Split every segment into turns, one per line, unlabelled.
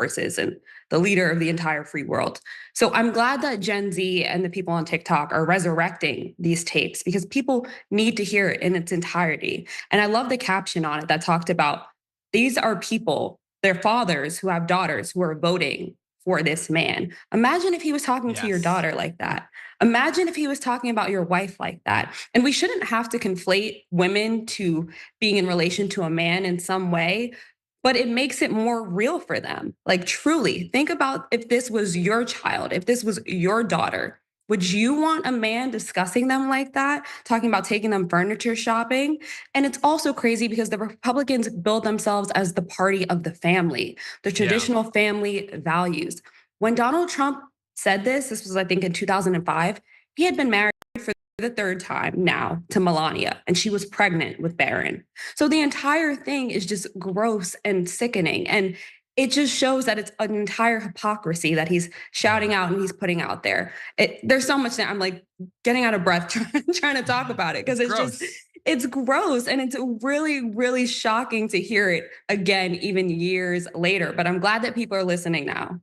horses and the leader of the entire free world. So I'm glad that Gen Z and the people on TikTok are resurrecting these tapes because people need to hear it in its entirety. And I love the caption on it that talked about these are people, their fathers who have daughters who are voting for this man. Imagine if he was talking to your
Yes.
daughter like that. Imagine if he was talking about your wife like that. And we shouldn't have to conflate women to being in relation to a man in some way, but it makes it more real for them. Like, truly, think about if this was your child, if this was your daughter. Would you want a man discussing them like that, talking about taking them furniture shopping? And it's also crazy because the Republicans build themselves as the party of the family, the
Yeah.
traditional family values. When Donald Trump said this was, I think, in 2005, he had been married for the third time now to Melania, and she was pregnant with Barron. So the entire thing is just gross and sickening. And it just shows that it's an entire hypocrisy that he's shouting out and he's putting out there. There's so much that I'm like getting out of breath trying to talk about it because it's just,
gross.
it's gross and it's really, really shocking to hear it again, even years later. But I'm glad that people are listening now.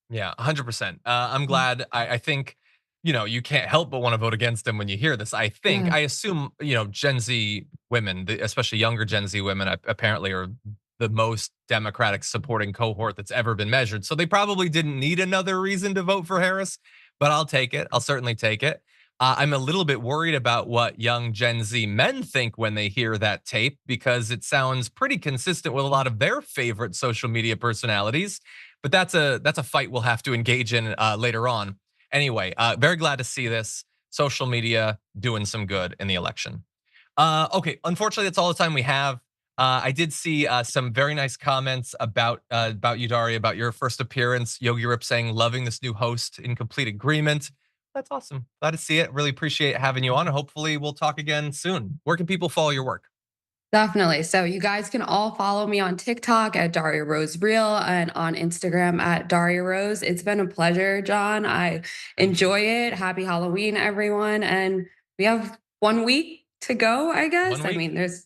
Yeah, 100%. I'm glad. I think, you can't help but want to vote against him when you hear this.
Yeah.
I assume, Gen Z women, especially younger Gen Z women, apparently are the most Democratic supporting cohort that's ever been measured. So they probably didn't need another reason to vote for Harris, but I'll take it. I'll certainly take it. I'm a little bit worried about what young Gen Z men think when they hear that tape because it sounds pretty consistent with a lot of their favorite social media personalities. But that's a fight we'll have to engage in later on. Anyway, very glad to see this social media doing some good in the election. Okay, unfortunately, that's all the time we have. I did see some very nice comments about you, Daria, about your first appearance. Yogi Rip saying, loving this new host, in complete agreement. That's awesome. Glad to see it. Really appreciate having you on. And hopefully we'll talk again soon. Where can people follow your work?
Definitely. So you guys can all follow me on TikTok at Daria Rose Real and on Instagram at Daria Rose. It's been a pleasure, John. I
Thank you.
enjoy it. Happy Halloween, everyone. And we have 1 week to go, I guess.
One
I
week.
mean, there's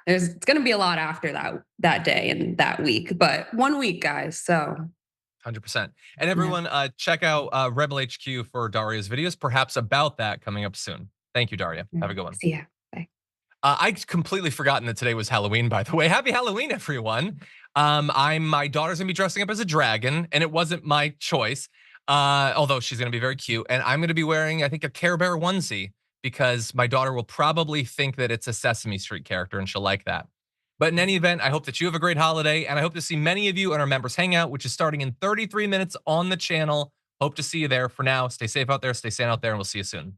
it's gonna be a lot after that day and that week, but 1 week, guys. So
100%. And
yeah.
everyone, check out Rebel HQ for Daria's videos, perhaps about that coming up soon. Thank you, Daria. Have a good one.
See ya. Bye.
I'd completely forgotten that today was Halloween, by the way. Happy Halloween, everyone. My daughter's gonna be dressing up as a dragon, and it wasn't my choice. Although she's gonna be very cute. And I'm gonna be wearing, I think, a Care Bear onesie because my daughter will probably think that it's a Sesame Street character and she'll like that. But in any event, I hope that you have a great holiday, and I hope to see many of you in our members hangout, which is starting in 33 minutes on the channel. Hope to see you there. For now, stay safe out there, stay sane out there, and we'll see you soon.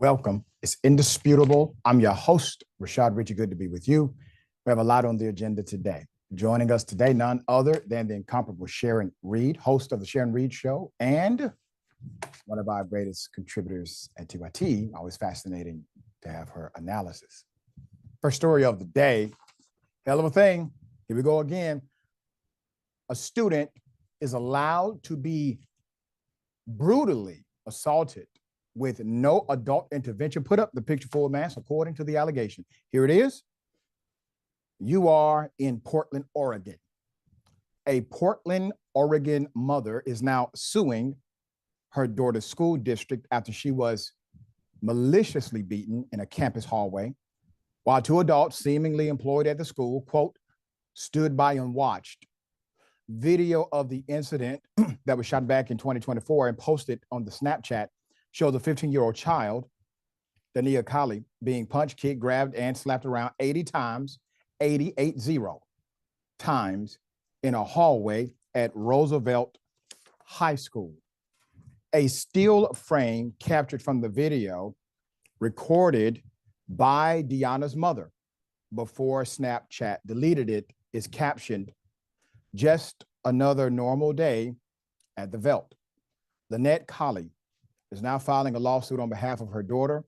Welcome. It's indisputable. I'm your host, Rashad Richey. Good to be with you. We have a lot on the agenda today. Joining us today, none other than the incomparable Sharon Reed, host of the Sharon Reed Show, and one of our greatest contributors at TYT. Always fascinating to have her analysis. First story of the day, hell of a thing. Here we go again. A student is allowed to be brutally assaulted with no adult intervention. Put up the picture full mass according to the allegation. Here it is. You are in Portland, Oregon. A Portland, Oregon mother is now suing her daughter's school district after she was maliciously beaten in a campus hallway while two adults seemingly employed at the school, quote, stood by and watched. Video of the incident that was shot back in 2024 and posted on the Snapchat shows a 15-year-old child, Dania Kali, being punched, kicked, grabbed, and slapped around 80 times, 80 times in a hallway at Roosevelt High School. A still frame captured from the video recorded by Deanna's mother before Snapchat deleted it is captioned, "Just another normal day at the Velt." Lynette Colley is now filing a lawsuit on behalf of her daughter,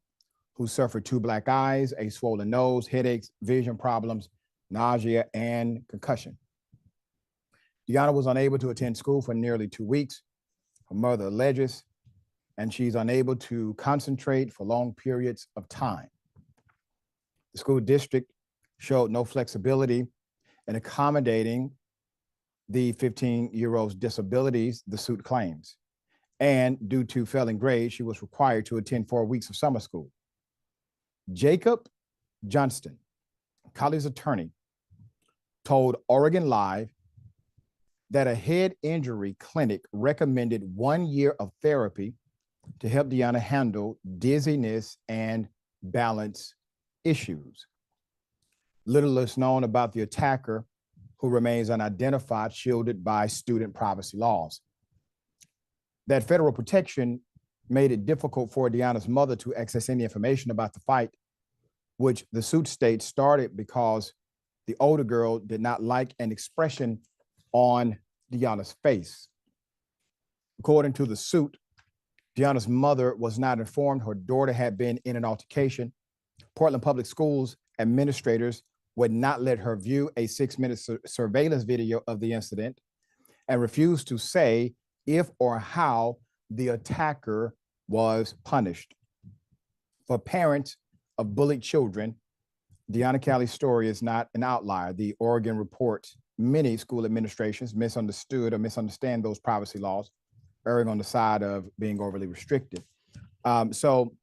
who suffered 2 black eyes, a swollen nose, headaches, vision problems, nausea, and concussion. Deanna was unable to attend school for nearly 2 weeks, her mother alleges, and she's unable to concentrate for long periods of time. The school district showed no flexibility in accommodating the 15-year-old's disabilities, the suit claims. And due to failing grades, she was required to attend 4 weeks of summer school. Jacob Johnston, Colley's attorney, told Oregon Live that a head injury clinic recommended 1 year of therapy to help Deanna handle dizziness and balance issues. Little is known about the attacker, who remains unidentified, shielded by student privacy laws. That federal protection made it difficult for Deanna's mother to access any information about the fight, which the suit states started because the older girl did not like an expression on Deanna's face. According to the suit, Deanna's mother was not informed her daughter had been in an altercation. Portland Public Schools administrators would not let her view a 6-minute surveillance video of the incident and refused to say if or how the attacker was punished. For parents of bullied children, Deanna Calley's story is not an outlier. The Oregon reports many school administrations misunderstood or misunderstand those privacy laws, erring on the side of being overly restrictive. So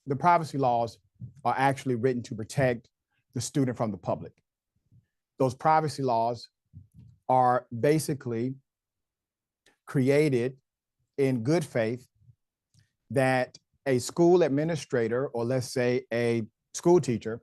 the privacy laws are actually written to protect the student from the public. Those privacy laws are basically created in good faith that a school administrator, or let's say a school teacher,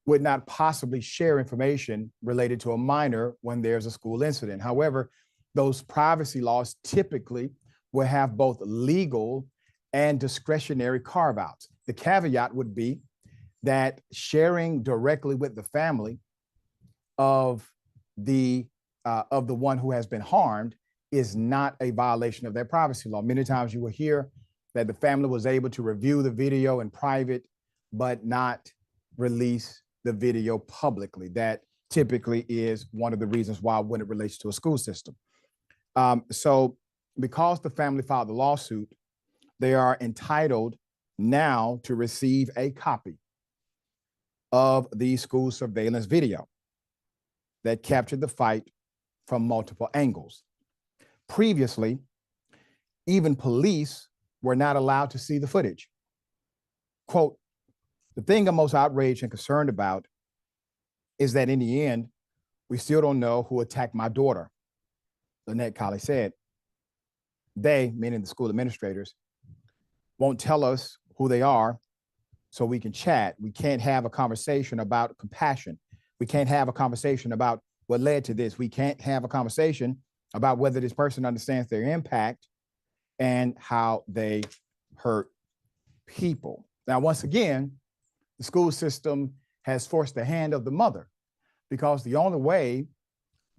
would not possibly share information related to a minor when there's a school incident. However, those privacy laws typically will have both legal and discretionary carve-outs. The caveat would be that sharing directly with the family of the one who has been harmed is not a violation of their privacy law. Many times you will hear that the family was able to review the video in private, but not release the video publicly. That typically is one of the reasons why when it relates to a school system. So because the family filed the lawsuit, they are entitled now to receive a copy of the school surveillance video that captured the fight from multiple angles. Previously, even police were not allowed to see the footage. Quote, the thing I'm most outraged and concerned about is that in the end, we still don't know who attacked my daughter, Lynette Colley said. They, meaning the school administrators, won't tell us who they are so we can chat. We can't have a conversation about compassion. We can't have a conversation about what led to this. We can't have a conversation about whether this person understands their impact and how they hurt people. Now, once again, the school system has forced the hand of the mother because the only way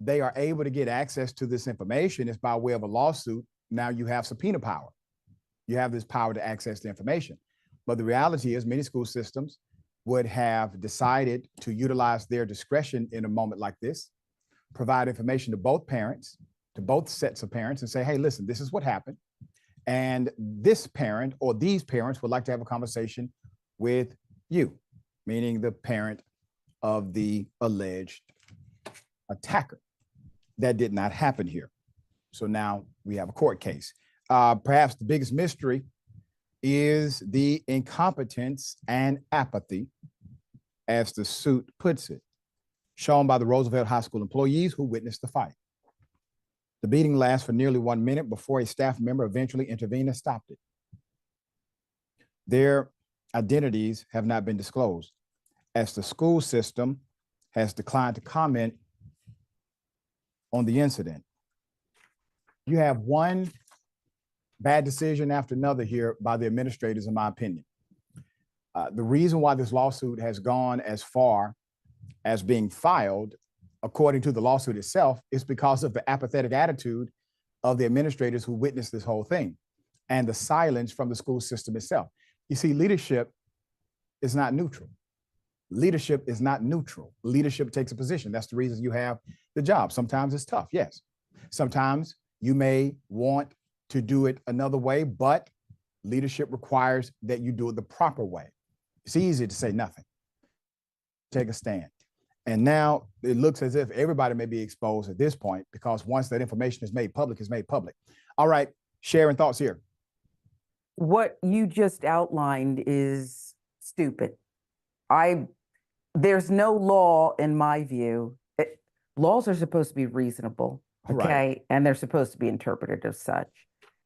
they are able to get access to this information is by way of a lawsuit. Now you have subpoena power. You have this power to access the information. But the reality is many school systems would have decided to utilize their discretion in a moment like this, provide information to both parents, to both sets of parents and say, hey, listen, this is what happened. And this parent or these parents would like to have a conversation with you, meaning the parent of the alleged attacker. That did not happen here. So now we have a court case. Perhaps the biggest mystery is the incompetence and apathy, as the suit puts it, shown by the Roosevelt High School employees who witnessed the fight. The beating lasts for nearly 1 minute before a staff member eventually intervened and stopped it. Their identities have not been disclosed, as the school system has declined to comment on the incident. You have one bad decision after another here by the administrators, in my opinion. The reason why this lawsuit has gone as far as being filed, according to the lawsuit itself, is because of the apathetic attitude of the administrators who witnessed this whole thing and the silence from the school system itself. You see, leadership is not neutral. Leadership is not neutral. Leadership takes a position. That's the reason you have the job. Sometimes it's tough, yes. Sometimes you may want to do it another way, but leadership requires that you do it the proper way. It's easy to say nothing. Take a stand. And now it looks as if everybody may be exposed at this point because once that information is made public, it's made public. All right, Sharon, thoughts here.
What you just outlined is stupid. There's no law in my view. Laws are supposed to be reasonable, okay?
Right.
And they're supposed to be interpreted as such.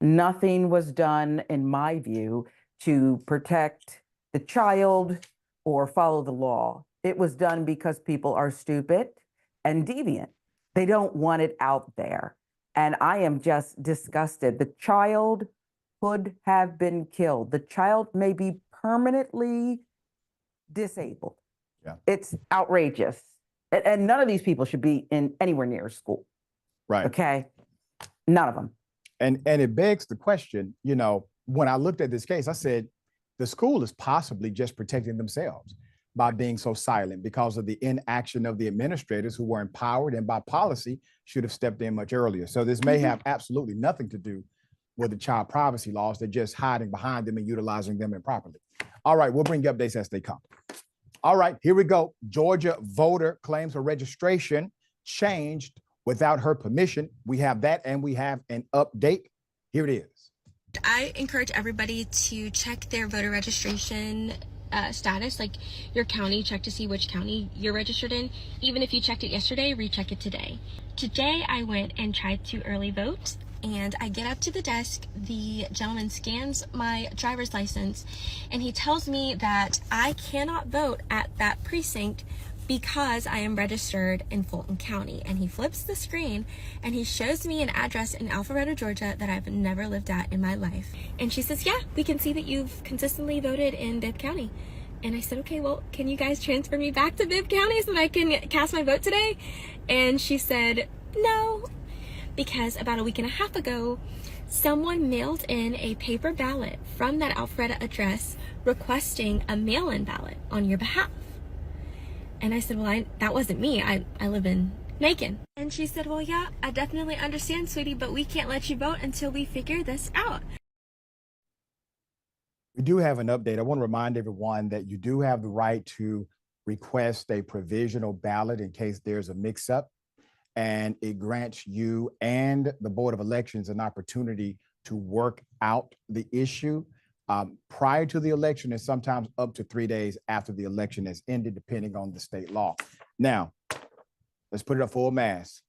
Nothing was done, in my view, to protect the child or follow the law. It was done because people are stupid and deviant. They don't want it out there. And I am just disgusted. The child could have been killed. The child may be permanently disabled.
Yeah.
It's outrageous. And none of these people should be in anywhere near school.
Right.
Okay. None of them.
And it begs the question, you know, when I looked at this case, I said, the school is possibly just protecting themselves by being so silent because of the inaction of the administrators who were empowered and by policy should have stepped in much earlier. So this may have absolutely nothing to do with the child privacy laws. They're just hiding behind them and utilizing them improperly. All right, we'll bring you updates as they come. All right, here we go. Georgia voter claims her registration changed without her permission. We have that and we have an update. Here it is.
I encourage everybody to check their voter registration status, like your county, check to see which county you're registered in. Even if you checked it yesterday, recheck it today. Today I went and tried to early vote and I get up to the desk. The gentleman scans my driver's license, and he tells me that I cannot vote at that precinct because I am registered in Fulton County. And he flips the screen and he shows me an address in Alpharetta, Georgia that I've never lived at in my life. And she says, yeah, we can see that you've consistently voted in Bibb County. And I said, okay, well, can you guys transfer me back to Bibb County so that I can cast my vote today? And she said, no, because about a week and a half ago, someone mailed in a paper ballot from that Alpharetta address requesting a mail-in ballot on your behalf. And I said, well, that wasn't me. I live in Macon. And she said, well, yeah, I definitely understand, sweetie, but we can't let you vote until we figure this out.
We do have an update. I want to remind everyone that you do have the right to request a provisional ballot in case there's a mix-up, and it grants you and the Board of Elections an opportunity to work out the issue prior to the election, and sometimes up to 3 days after the election has ended, depending on the state law. Now, let's put it up full mass.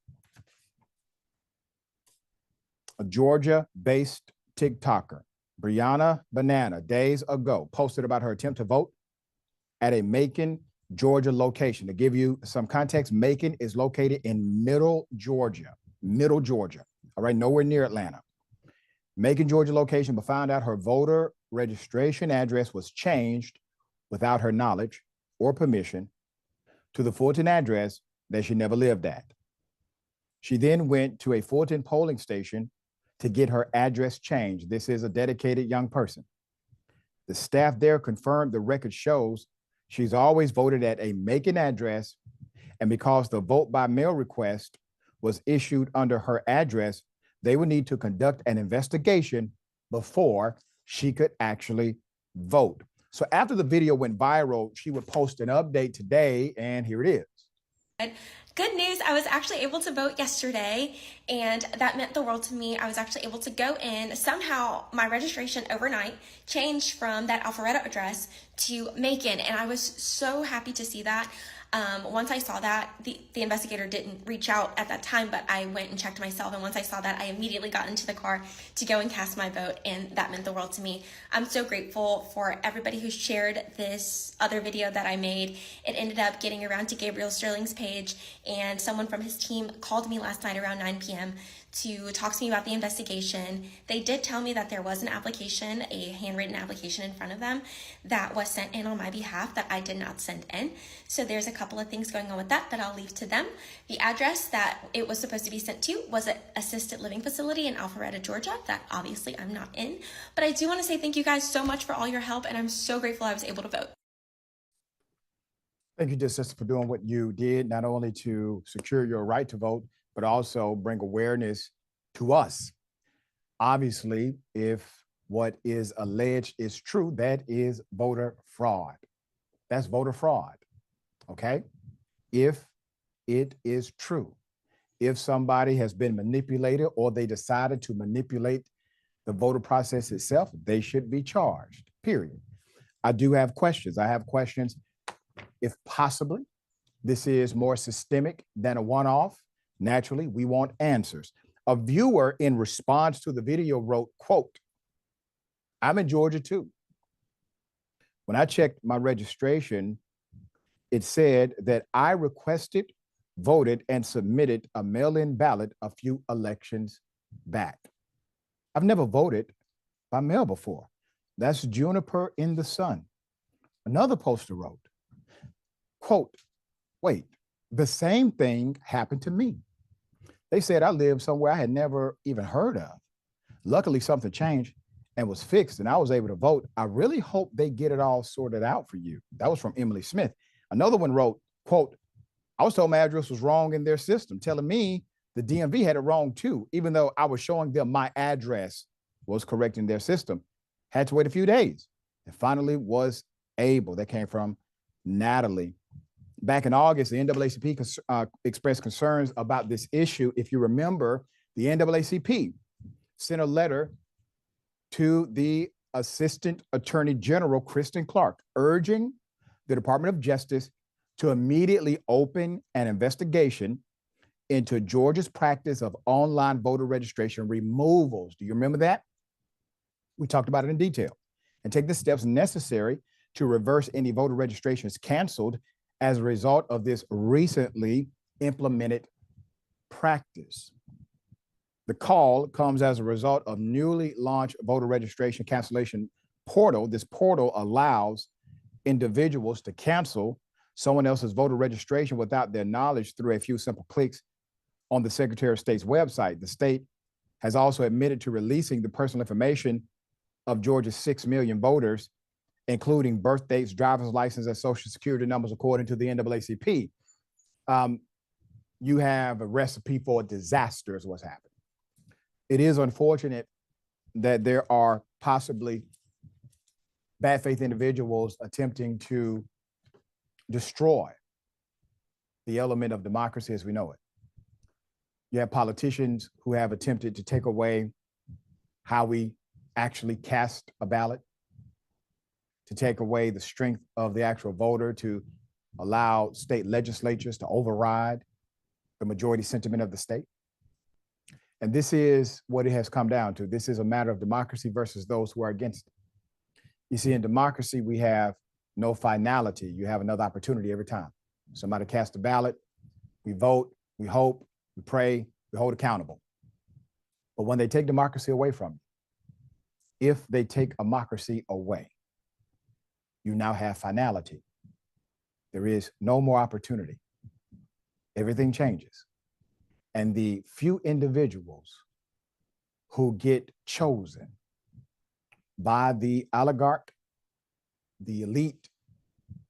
A Georgia-based TikToker, Brianna Banana, days ago, posted about her attempt to vote at a Macon, Georgia location. To give you some context, Macon is located in middle Georgia, all right, nowhere near Atlanta. Macon, Georgia location, but found out her voter registration address was changed without her knowledge or permission to the Fulton address that she never lived at. She then went to a Fulton polling station to get her address changed. This is a dedicated young person. The staff there confirmed the record shows she's always voted at a Macon address, and because the vote by mail request was issued under her address, they would need to conduct an investigation before she could actually vote. So after the video went viral, she would post an update today, and here it is.
Good news, I was actually able to vote yesterday, and that meant the world to me. I was actually able to go in. Somehow my registration overnight changed from that Alpharetta address to Macon, and I was so happy to see that. Once I saw that, the investigator didn't reach out at that time, but I went and checked myself, and once I saw that, I immediately got into the car to go and cast my vote, and that meant the world to me. I'm so grateful for everybody who shared this other video that I made. It ended up getting around to Gabriel Sterling's page, and someone from his team called me last night around 9 p.m. to talk to me about the investigation. They did tell me that there was an application, a handwritten application in front of them that was sent in on my behalf that I did not send in. So there's a couple of things going on with that I'll leave to them. The address that it was supposed to be sent to was an assisted living facility in Alpharetta, Georgia, that obviously I'm not in. But I do want to say thank you guys so much for all your help, and I'm so grateful I was able to vote.
Thank you, dear sister, for doing what you did, not only to secure your right to vote, but also bring awareness to us. Obviously, if what is alleged is true, that is voter fraud. That's voter fraud, okay? If it is true, if somebody has been manipulated or they decided to manipulate the voter process itself, they should be charged, period. I do have questions. I have questions if possibly this is more systemic than a one-off. Naturally, we want answers. A viewer in response to the video wrote, quote, I'm in Georgia too. When I checked my registration, it said that I requested, voted, and submitted a mail-in ballot a few elections back. I've never voted by mail before. That's Juniper in the Sun. Another poster wrote, quote, wait, the same thing happened to me. They said I lived somewhere I had never even heard of. Luckily, something changed and was fixed, and I was able to vote. I really hope they get it all sorted out for you. That was from Emily Smith. Another one wrote, quote, I was told my address was wrong in their system, telling me the DMV had it wrong too, even though I was showing them my address was correct in their system. Had to wait a few days and finally was able. That came from Natalie. Back in August, the NAACP expressed concerns about this issue. If you remember, the NAACP sent a letter to the Assistant Attorney General, Kristen Clark, urging the Department of Justice to immediately open an investigation into Georgia's practice of online voter registration removals. Do you remember that? We talked about it in detail. And take the steps necessary to reverse any voter registrations canceled as a result of this recently implemented practice. The call comes as a result of newly launched voter registration cancellation portal. This portal allows individuals to cancel someone else's voter registration without their knowledge through a few simple clicks on the Secretary of State's website. The state has also admitted to releasing the personal information of Georgia's 6 million voters, including birth dates, driver's license, and social security numbers, according to the NAACP. You have a recipe for a disaster is what's happening. It is unfortunate that there are possibly bad faith individuals attempting to destroy the element of democracy as we know it. You have politicians who have attempted to take away how we actually cast a ballot, to take away the strength of the actual voter, to allow state legislatures to override the majority sentiment of the state. And this is what it has come down to. This is a matter of democracy versus those who are against it. You see, in democracy, we have no finality. You have another opportunity every time. Somebody casts a ballot, we vote, we hope, we pray, we hold accountable. But when they take democracy away from you, if they take democracy away, you now have finality. There is no more opportunity. Everything changes. And the few individuals who get chosen by the oligarch, the elite,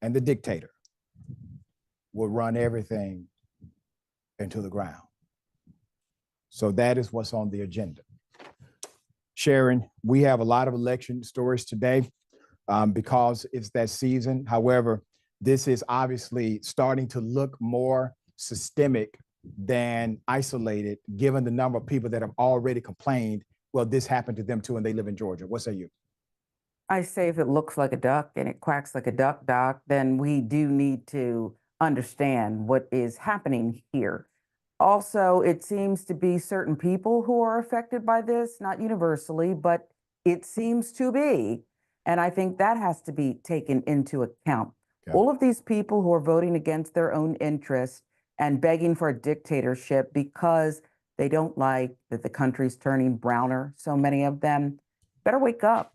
and the dictator will run everything into the ground. So that is what's on the agenda. Sharon, we have a lot of election stories today because it's that season. However, this is obviously starting to look more systemic than isolated, given the number of people that have already complained, well, this happened to them too, and they live in Georgia. What say you?
I say if it looks like a duck and it quacks like a duck, Doc, then we do need to understand what is happening here. Also, it seems to be certain people who are affected by this, not universally, but it seems to be. And I think that has to be taken into account. Okay. All of these people who are voting against their own interests and begging for a dictatorship because they don't like that the country's turning browner, so many of them, better wake up.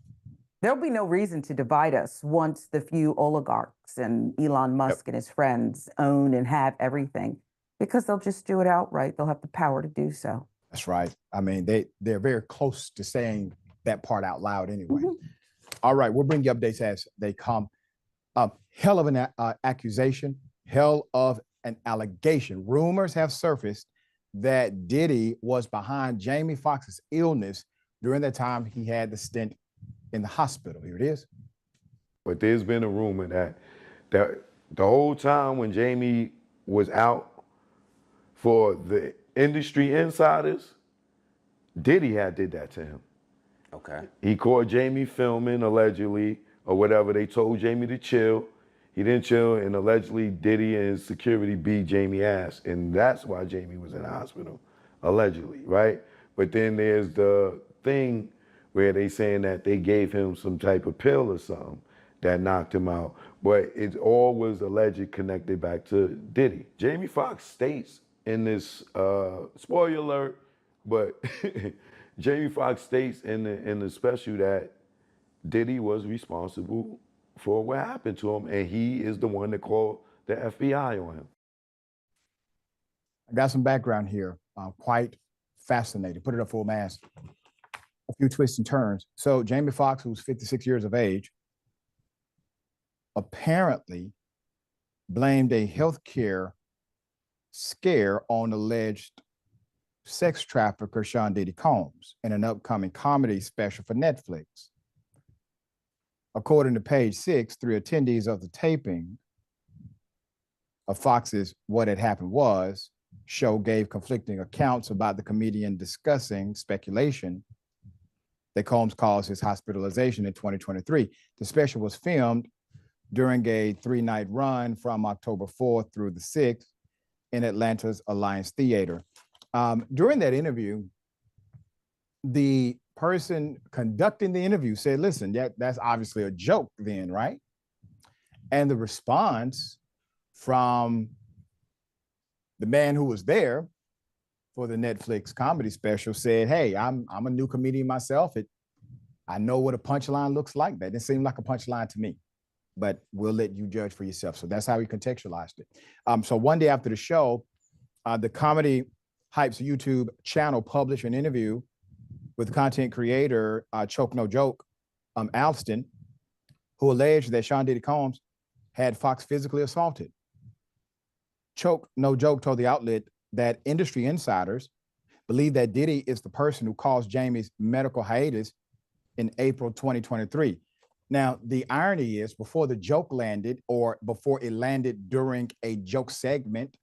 There'll be no reason to divide us once the few oligarchs and Elon Musk and his friends own and have everything, because they'll just do it outright. They'll have the power to do so.
That's right. I mean, they're very close to saying that part out loud anyway. All right, we'll bring you updates as they come. Hell of an accusation, hell of an allegation. Rumors have surfaced that Diddy was behind Jamie Foxx's illness during the time he had the stent in the hospital. Here it is.
But there's been a rumor that the whole time when Jamie was out, for the industry insiders, Diddy had did that to him.
Okay.
He caught Jamie filming, allegedly, or whatever. They told Jamie to chill. He didn't chill, and allegedly Diddy and his security beat Jamie ass. And that's why Jamie was in the hospital, allegedly, right? But then there's the thing where they saying that they gave him some type of pill or something that knocked him out. But it all was alleged connected back to Diddy. Jamie Foxx states in this, spoiler alert, but Jamie Foxx states in the special that Diddy was responsible for what happened to him, and he is the one that called the FBI on him.
I got some background here, quite fascinating. Put it up full mass. A few twists and turns. So Jamie Foxx, who's 56 years of age, apparently blamed a healthcare scare on alleged sex trafficker Sean Diddy Combs in an upcoming comedy special for Netflix. According to page 6, 3 attendees of the taping of Fox's What Had Happened Was show gave conflicting accounts about the comedian discussing speculation that Combs caused his hospitalization in 2023. The special was filmed during a 3-night run from October 4th through the 6th in Atlanta's Alliance Theater. During that interview, the person conducting the interview said, listen, that's obviously a joke then, right? And the response from the man who was there for the Netflix comedy special said, hey, I'm a new comedian myself. I know what a punchline looks like. That didn't seem like a punchline to me, but we'll let you judge for yourself. So that's how he contextualized it. So one day after the show, the Comedy Hype's YouTube channel published an interview with content creator Choke No Joke, Alston, who alleged that Sean Diddy Combs had Foxx physically assaulted. Choke No Joke told the outlet that industry insiders believe that Diddy is the person who caused Jamie's medical hiatus in April 2023. Now, the irony is, before the joke landed, or before it landed during a joke segment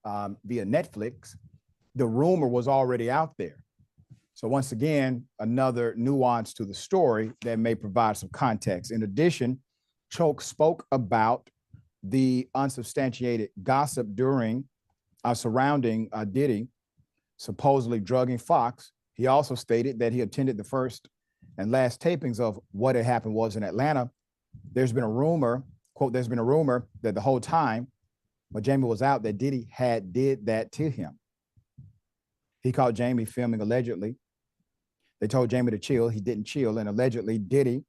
via Netflix, the rumor was already out there. So once again, another nuance to the story that may provide some context. In addition, Choke spoke about the unsubstantiated gossip surrounding Diddy supposedly drugging Foxx. He also stated that he attended the first and last tapings of What Had Happened Was in Atlanta. There's been a rumor, quote, there's been a rumor that the whole time when Jamie was out, that Diddy had did that to him. He caught Jamie filming allegedly. They told Jamie to chill. He didn't chill. And allegedly Diddy,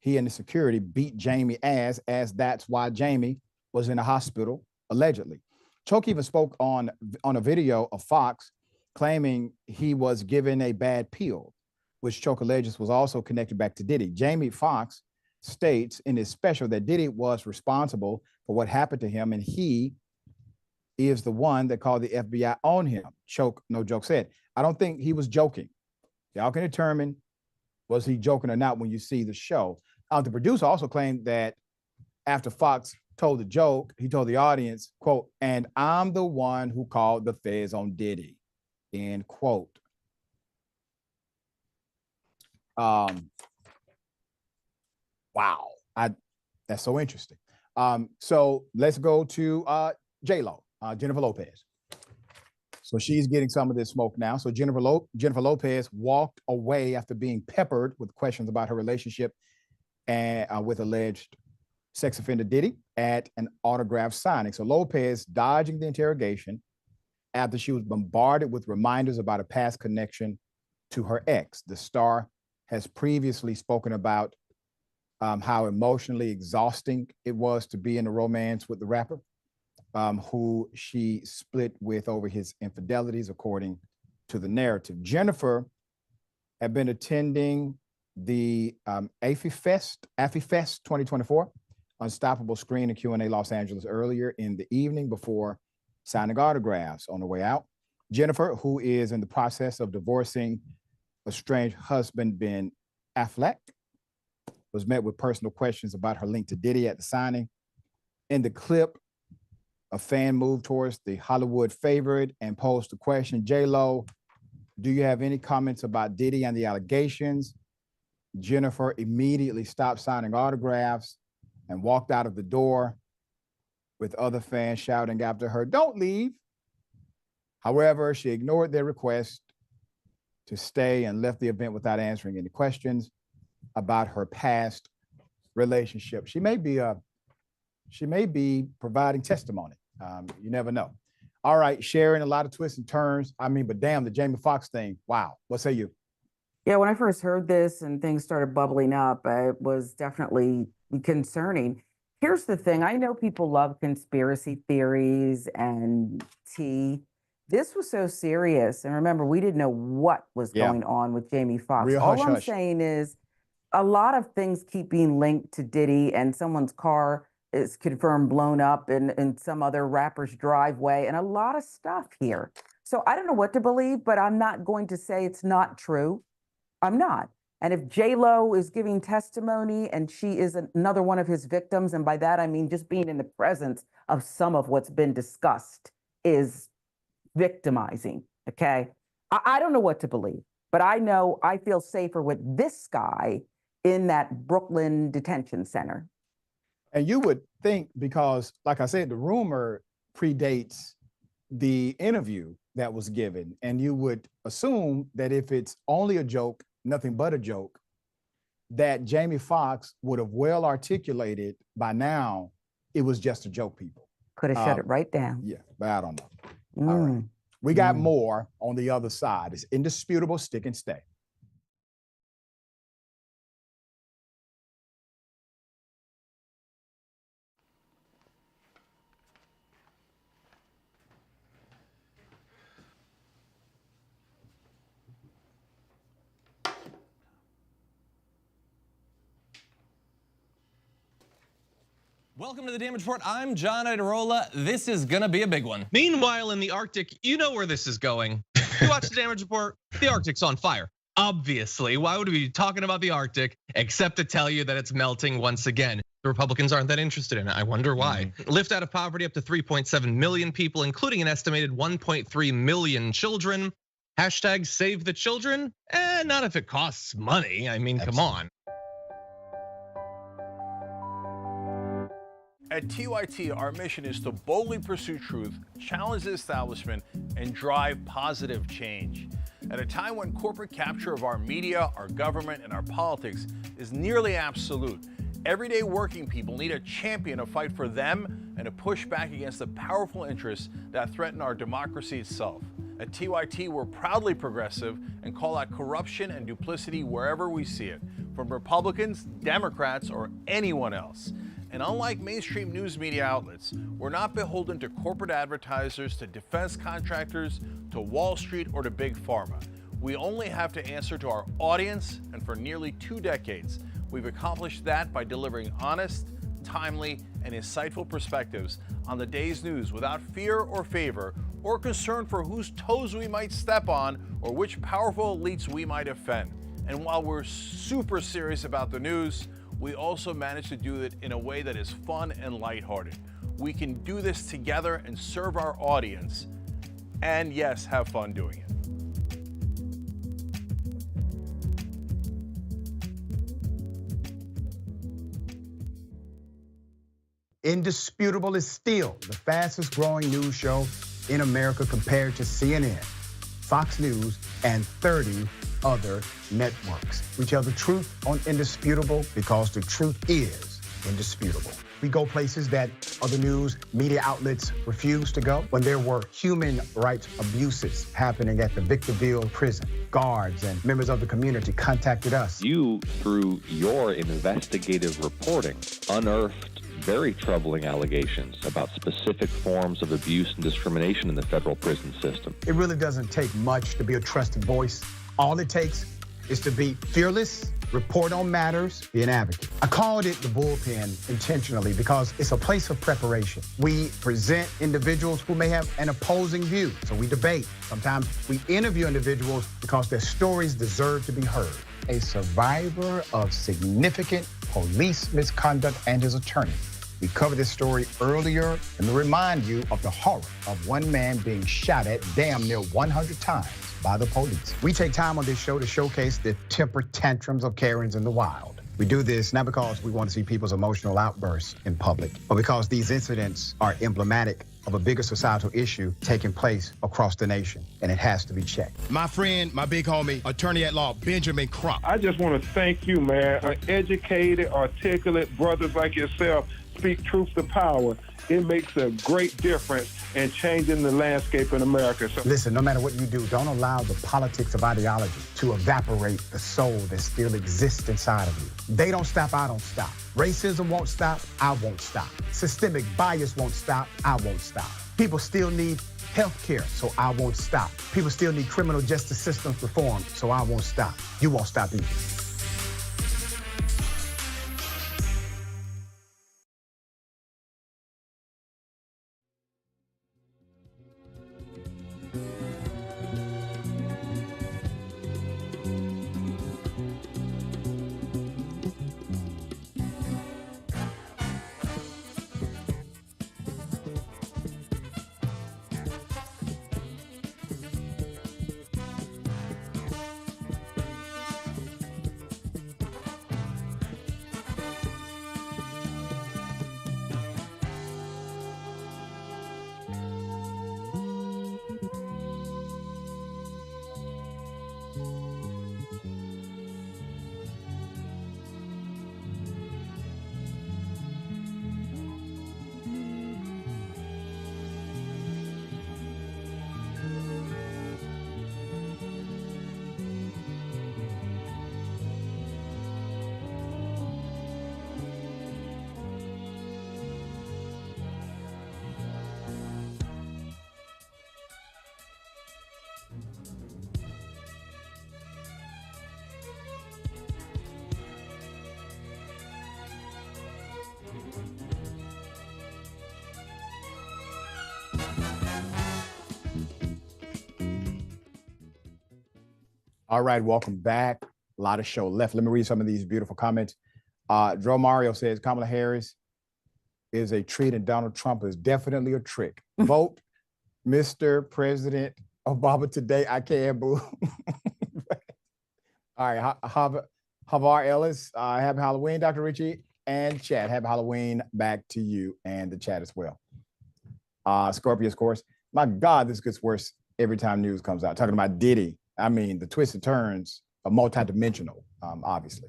he and the security beat Jamie as that's why Jamie was in the hospital, allegedly. Choke even spoke on a video of Foxx claiming he was given a bad pill, which Choke alleges was also connected back to Diddy. Jamie Foxx states in his special that Diddy was responsible for what happened to him, and he is the one that called the FBI on him. Choke No Joke said, I don't think he was joking. Y'all can determine was he joking or not when you see the show. The producer also claimed that after Foxx told the joke, he told the audience, quote, and I'm the one who called the feds on Diddy, end quote. Wow, that's so interesting. So let's go to J-Lo, Jennifer Lopez. So she's getting some of this smoke now. So Jennifer Lopez walked away after being peppered with questions about her relationship and with alleged sex offender Diddy at an autograph signing. So Lopez dodging the interrogation after she was bombarded with reminders about a past connection to her ex. The star has previously spoken about how emotionally exhausting it was to be in a romance with the rapper, who she split with over his infidelities, according to the narrative. Jennifer had been attending the AFI Fest 2024 Unstoppable Screen and Q&A Los Angeles earlier in the evening before signing autographs. On the way out, Jennifer, who is in the process of divorcing estranged husband Ben Affleck, was met with personal questions about her link to Diddy at the signing. In the clip, a fan moved towards the Hollywood favorite and posed the question, J-Lo, do you have any comments about Diddy and the allegations? Jennifer immediately stopped signing autographs and walked out of the door with other fans shouting after her, don't leave. However, she ignored their request to stay and left the event without answering any questions about her past relationship. She may be providing testimony. You never know. All right, Sharon, a lot of twists and turns. I mean, but damn, the Jamie Foxx thing. Wow. What say you?
Yeah, when I first heard this and things started bubbling up, it was definitely concerning. Here's the thing. I know people love conspiracy theories and tea. This was so serious. And remember, we didn't know what was going on with Jamie Foxx.
Real
All
hush,
I'm
hush.
saying is a lot of things keep being linked to Diddy, and someone's car is confirmed blown up in some other rapper's driveway, and a lot of stuff here. So I don't know what to believe, but I'm not going to say it's not true. I'm not. And if J-Lo is giving testimony and she is another one of his victims, and by that I mean just being in the presence of some of what's been discussed is victimizing, okay? I don't know what to believe, but I know I feel safer with this guy in that Brooklyn detention center.
And you would think, because like I said, the rumor predates the interview that was given, and you would assume that if it's only a joke, nothing but a joke, that Jamie Foxx would have well articulated by now it was just a joke, people.
Could have shut it right down.
Yeah, but I don't know. All right. We got more on the other side. It's indisputable, stick and stay.
Welcome to the Damage Report. I'm John Idarola. This is gonna be a big one.
Meanwhile, in the Arctic, you know where this is going. You watch the Damage Report, the Arctic's on fire. Obviously, why would we be talking about the Arctic except to tell you that it's melting once again? The Republicans aren't that interested in it. I wonder why. Lift out of poverty up to 3.7 million people, including an estimated 1.3 million children. Hashtag save the children? Not if it costs money. I mean, come on.
At TYT, our mission is to boldly pursue truth, challenge the establishment, and drive positive change. At a time when corporate capture of our media, our government, and our politics is nearly absolute, everyday working people need a champion to fight for them and to push back against the powerful interests that threaten our democracy itself. At TYT, we're proudly progressive and call out corruption and duplicity wherever we see it, from Republicans, Democrats, or anyone else. And unlike mainstream news media outlets, we're not beholden to corporate advertisers, to defense contractors, to Wall Street, or to Big Pharma. We only have to answer to our audience, and for nearly 2 decades, we've accomplished that by delivering honest, timely, and insightful perspectives on the day's news without fear or favor, or concern for whose toes we might step on, or which powerful elites we might offend. And while we're super serious about the news, we also manage to do it in a way that is fun and lighthearted. We can do this together and serve our audience, and yes, have fun doing it.
Indisputable is still the fastest growing news show in America compared to CNN, Fox News, and 30 other networks. We tell the truth on Indisputable because the truth is indisputable. We go places that other news media outlets refuse to go. When there were human rights abuses happening at the Victorville prison, guards and members of the community contacted us.
You, through your investigative reporting, unearthed very troubling allegations about specific forms of abuse and discrimination in the federal prison system.
It really doesn't take much to be a trusted voice. All it takes is to be fearless, report on matters, be an advocate. I called it the bullpen intentionally because it's a place of preparation. We present individuals who may have an opposing view, so we debate. Sometimes we interview individuals because their stories deserve to be heard. A survivor of significant police misconduct and his attorney. We covered this story earlier and to remind you of the horror of one man being shot at damn near 100 times by the police. We take time on this show to showcase the temper tantrums of Karens in the wild. We do this not because we want to see people's emotional outbursts in public, but because these incidents are emblematic of a bigger societal issue taking place across the nation, and it has to be checked. My friend, my big homie, attorney at law, Benjamin Crump.
I just want to thank you, man. Educated, articulate brothers like yourself speak truth to power. It makes a great difference in changing the landscape in America. So
listen, no matter what you do, don't allow the politics of ideology to evaporate the soul that still exists inside of you. They don't stop, I don't stop. Racism won't stop, I won't stop. Systemic bias won't stop, I won't stop. People still need health care, so I won't stop. People still need criminal justice systems reform, so I won't stop. You won't stop either. All right, welcome back. A lot of show left. Let me read some of these beautiful comments. Dro Mario says Kamala Harris is a treat and Donald Trump is definitely a trick. Vote Mr. President Obama today. I can't boo. All right, Havar Ellis, happy Halloween, Dr. Richie, and Chad. Happy Halloween back to you and the chat as well. Scorpius course. My God, this gets worse every time news comes out. Talking about Diddy. I mean, the twists and turns are multidimensional, obviously.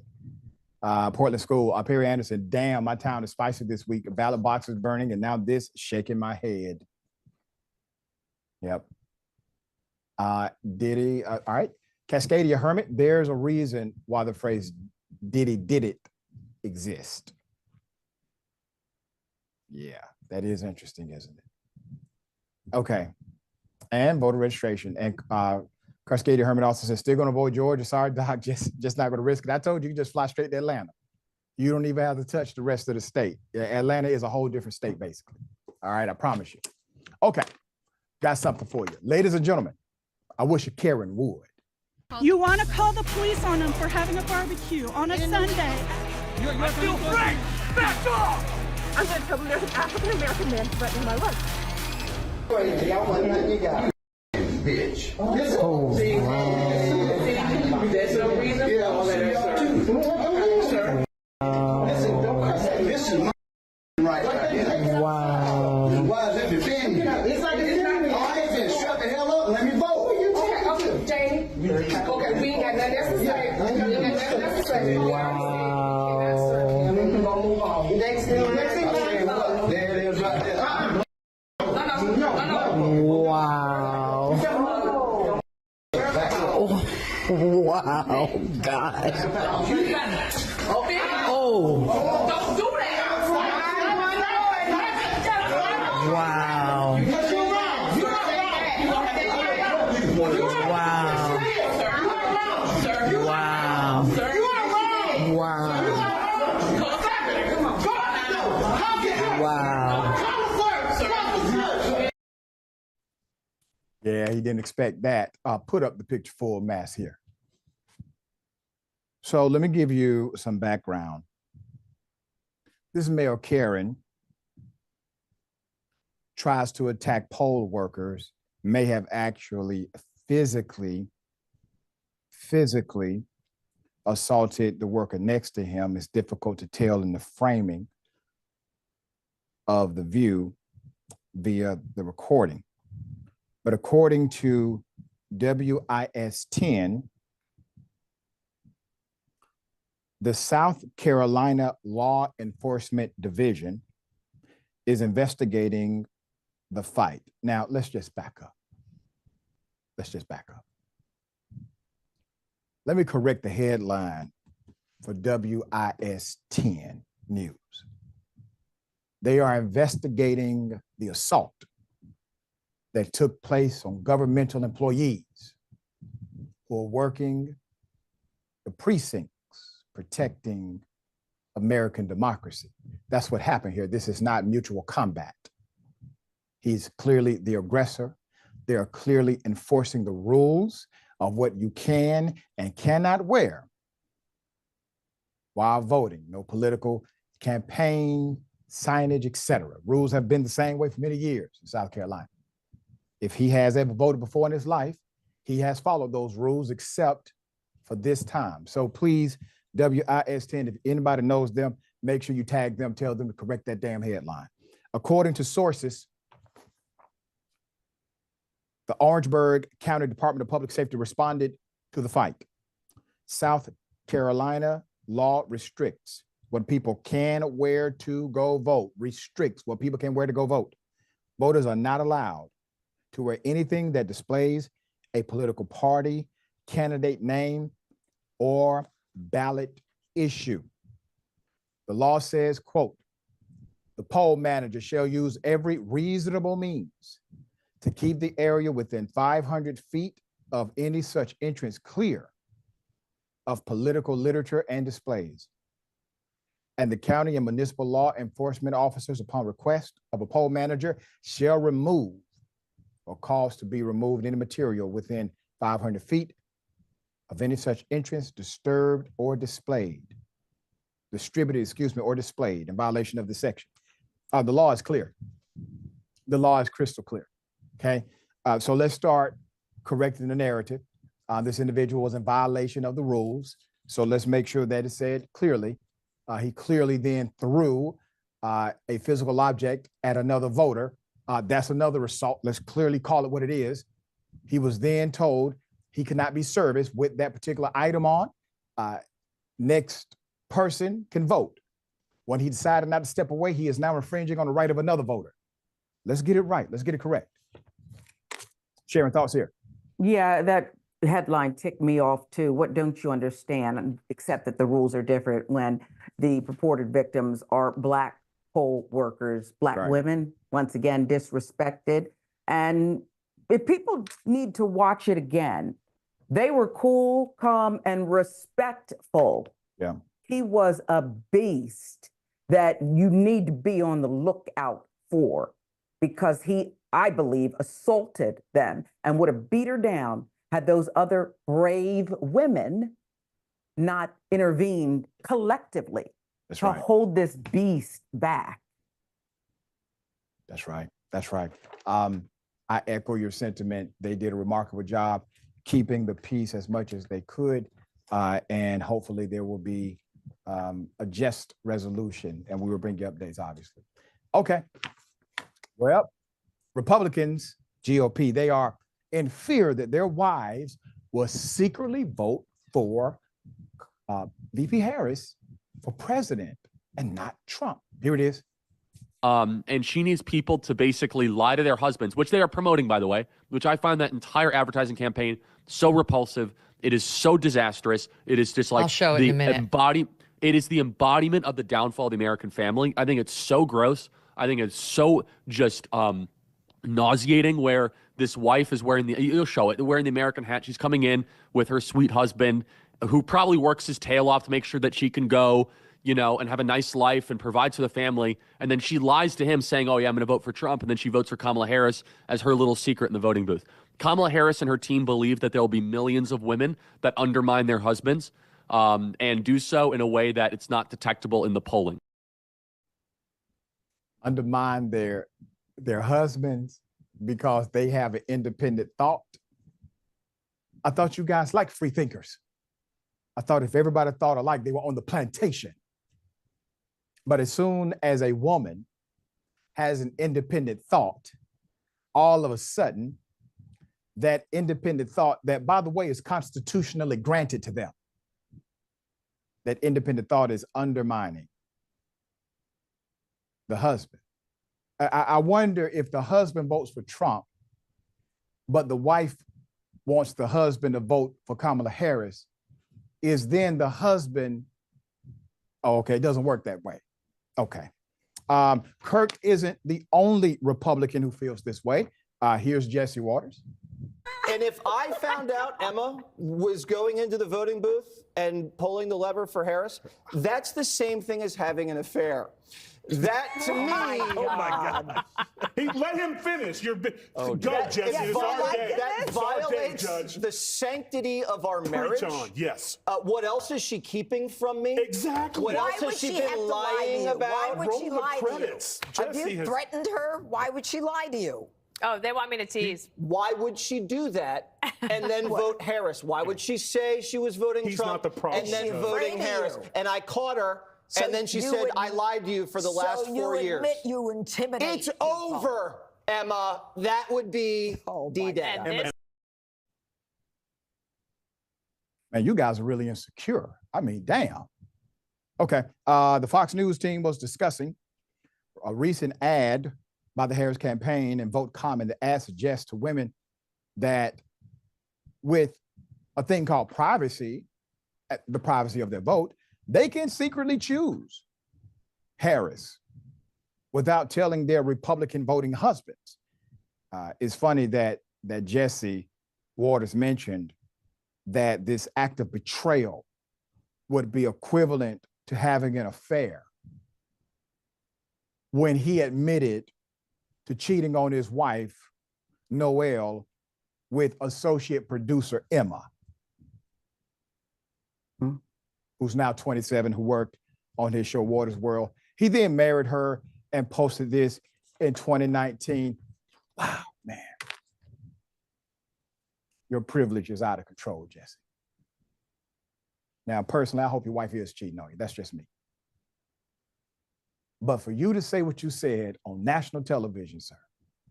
Portland School, Perry Anderson, damn, my town is spicy this week. A ballot box is burning, and now this shaking my head. Yep. Diddy, all right. Cascadia Hermit, there's a reason why the phrase Diddy did it exist. Yeah, that is interesting, isn't it? Okay. And voter registration. And Cascadia Hermit also says, still going to vote Georgia. Sorry, Doc, just not going to risk it. I told you, you just fly straight to Atlanta. You don't even have to touch the rest of the state. Atlanta is a whole different state, basically. All right, I promise you. Okay, got something for you. Ladies and gentlemen, I wish Karen would.
You want to call the police on them for having a barbecue on a Sunday.
You're still free! Back off! I'm going to tell them there's an African-American man threatening my life. Crazy, I want nothing you got. Bitch. Oh, there's no reason. Yeah, all that extra. Sir. Listen, don't cuss. This is my right here. Wow. Why is it defending you? It's like defending me. All right, then shut the hell up and let me vote. Okay, Jamie. Okay, we ain't got nothing else to say. We ain't got nothing else to say. Wow. We're gonna move on. Next thing. There it is right there.
Wow. Wow, God. Oh.
Don't do that.
Wow.
Yeah, he didn't expect that. Put up the picture full mass here. So let me give you some background. This male Karen tries to attack poll workers, may have actually physically assaulted the worker next to him. It's difficult to tell in the framing of the view via the recording. But according to WIS 10, the South Carolina Law Enforcement Division is investigating the fight. Now, let's just back up. Let me correct the headline for WIS 10 News. They are investigating the assault that took place on governmental employees who are working the precincts protecting American democracy. That's what happened here. This is not mutual combat. He's clearly the aggressor. They are clearly enforcing the rules of what you can and cannot wear while voting. No political campaign, signage, etc. Rules have been the same way for many years in South Carolina. If he has ever voted before in his life, he has followed those rules except for this time. So please, WIS 10, if anybody knows them, make sure you tag them, tell them to correct that damn headline. According to sources, the Orangeburg County Department of Public Safety responded to the fight. South Carolina law restricts what people can wear to go vote, restricts what people can wear to go vote. Voters are not allowed to wear anything that displays a political party, candidate name, or ballot issue. The law says, quote, the poll manager shall use every reasonable means to keep the area within 500 feet of any such entrance clear of political literature and displays. And the county and municipal law enforcement officers, upon request of a poll manager, shall remove or cause to be removed any material within 500 feet of any such entrance disturbed or displayed, distributed, or displayed in violation of this section. The law is clear. The law is crystal clear, okay? So let's start correcting the narrative. This individual was in violation of the rules. So let's make sure that it's said clearly. He clearly then threw a physical object at another voter. That's another assault. Let's clearly call it what it is. He was then told he could not be serviced with that particular item on. Next person can vote. When he decided not to step away, he is now infringing on the right of another voter. Let's get it right. Let's get it correct. Sharon, thoughts here?
Yeah, that headline ticked me off too. What don't you understand? Except that the rules are different when the purported victims are Black poll workers, Black women, once again, disrespected. And if people need to watch it again, they were cool, calm, and respectful.
Yeah.
He was a beast that you need to be on the lookout for, because he, I believe, assaulted them and would have beat her down had those other brave women not intervened collectively to hold this beast back.
That's right. That's right. I echo your sentiment. They did a remarkable job keeping the peace as much as they could. And hopefully there will be a just resolution, and we will bring you updates, obviously. Okay. Well, Republicans, GOP, they are in fear that their wives will secretly vote for VP Harris for president and not Trump. Here it is.
And she needs people to basically lie to their husbands, which they are promoting, by the way, which I find that entire advertising campaign so repulsive. It is so disastrous. It is just like
I'll show it in a minute.
It is the embodiment of the downfall of the American family. I think it's so gross. I think it's so just nauseating, where this wife is wearing you'll show it, wearing the American hat. She's coming in with her sweet husband, who probably works his tail off to make sure that she can go, you know, and have a nice life and provide for the family. And then she lies to him saying, oh yeah, I'm going to vote for Trump. And then she votes for Kamala Harris as her little secret in the voting booth. Kamala Harris and her team believe that there will be millions of women that undermine their husbands and do so in a way that it's not detectable in the polling.
Undermine their husbands because they have an independent thought. I thought you guys liked free thinkers. I thought if everybody thought alike, they were on the plantation. But as soon as a woman has an independent thought, all of a sudden, that independent thought, that, by the way, is constitutionally granted to them, that independent thought is undermining the husband. I wonder if the husband votes for Trump, but the wife wants the husband to vote for Kamala Harris, is then the husband, oh, okay, it doesn't work that way. Okay. Kirk isn't the only Republican who feels this way. Here's Jesse Watters.
And if I found out Emma was going into the voting booth and pulling the lever for Harris, that's the same thing as having an affair. That to me,
oh my God! Let him finish. Go, Jesse. It's our day.
That violates the sanctity of our marriage.
On. Yes.
What else is she keeping from me?
Exactly.
What else has she been lying about?
Why would she lie to you? Have you threatened her? Why would she lie to you?
Oh, they want me to tease.
Why would she do that and then vote Harris? Why would she say she was voting Trump and then voting Harris? And I caught her. So and then she said, I lied to you for the last 4 years.
So you admit you intimidated
It's over, Emma. That would be D-Day.
Man, you guys are really insecure. I mean, damn. Okay, the Fox News team was discussing a recent ad by the Harris campaign and Vote Common. The ad suggests to women that with a thing called privacy, the privacy of their vote, they can secretly choose Harris without telling their Republican voting husbands. It's funny that Jesse Watters mentioned that this act of betrayal would be equivalent to having an affair when he admitted to cheating on his wife, Noelle, with associate producer Emma. who's now 27, who worked on his show, Watters World. He then married her and posted this in 2019. Wow, man. Your privilege is out of control, Jesse. Now, personally, I hope your wife is cheating on you. That's just me. But for you to say what you said on national television, sir,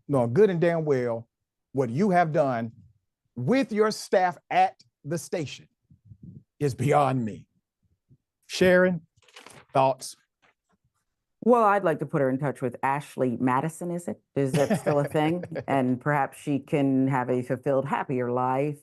knowing good and damn well what you have done with your staff at the station is beyond me. Sharon, thoughts?
Well, I'd like to put her in touch with Ashley Madison, is it? Is that still a thing? And perhaps she can have a fulfilled, happier life.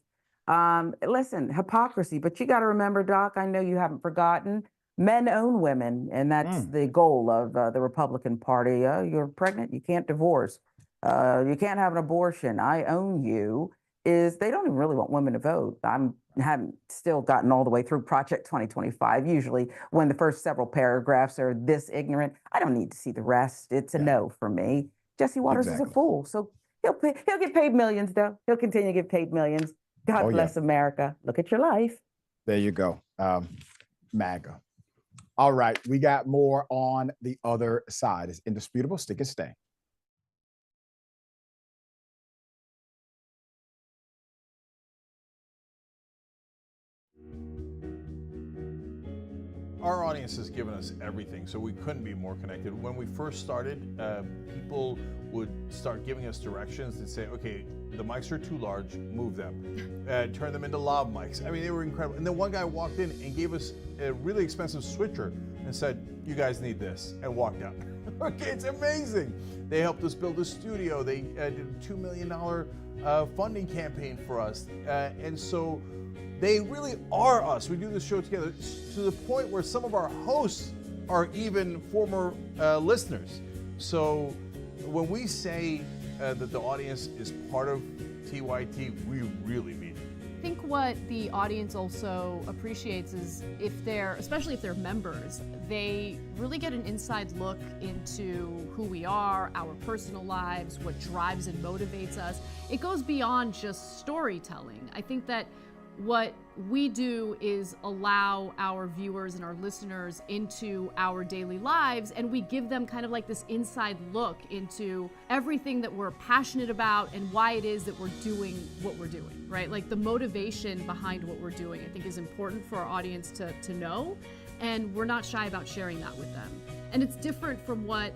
Listen, hypocrisy, but you got to remember, Doc, I know you haven't forgotten, men own women, and that's the goal of the Republican Party. You're pregnant, you can't divorce. You can't have an abortion. I own you. Is they don't even really want women to vote. Haven't still gotten all the way through Project 2025. Usually when the first several paragraphs are this ignorant, I don't need to see the rest. It's a no for me. Jesse Watters is a fool. So he'll get paid millions, though. He'll continue to get paid millions. God bless America. Look at your life.
There you go. MAGA. All right, we got more on the other side. It's indisputable. Stick and stay.
Our audience has given us everything, so we couldn't be more connected. When we first started, people would start giving us directions and say, okay, the mics are too large, move them. Turn them into lav mics. I mean, they were incredible. And then one guy walked in and gave us a really expensive switcher and said, you guys need this, and walked out. Okay, it's amazing. They helped us build a studio. They did a $2 million funding campaign for us. And so they really are us. We do this show together to the point where some of our hosts are even former listeners. So when we say that the audience is part of TYT, we really mean it.
I think what the audience also appreciates is especially if they're members, they really get an inside look into who we are, our personal lives, what drives and motivates us. It goes beyond just storytelling. I think that what we do is allow our viewers and our listeners into our daily lives, and we give them kind of like this inside look into everything that we're passionate about and why it is that we're doing what we're doing, right? Like the motivation behind what we're doing, I think is important for our audience to know, and we're not shy about sharing that with them. And it's different from what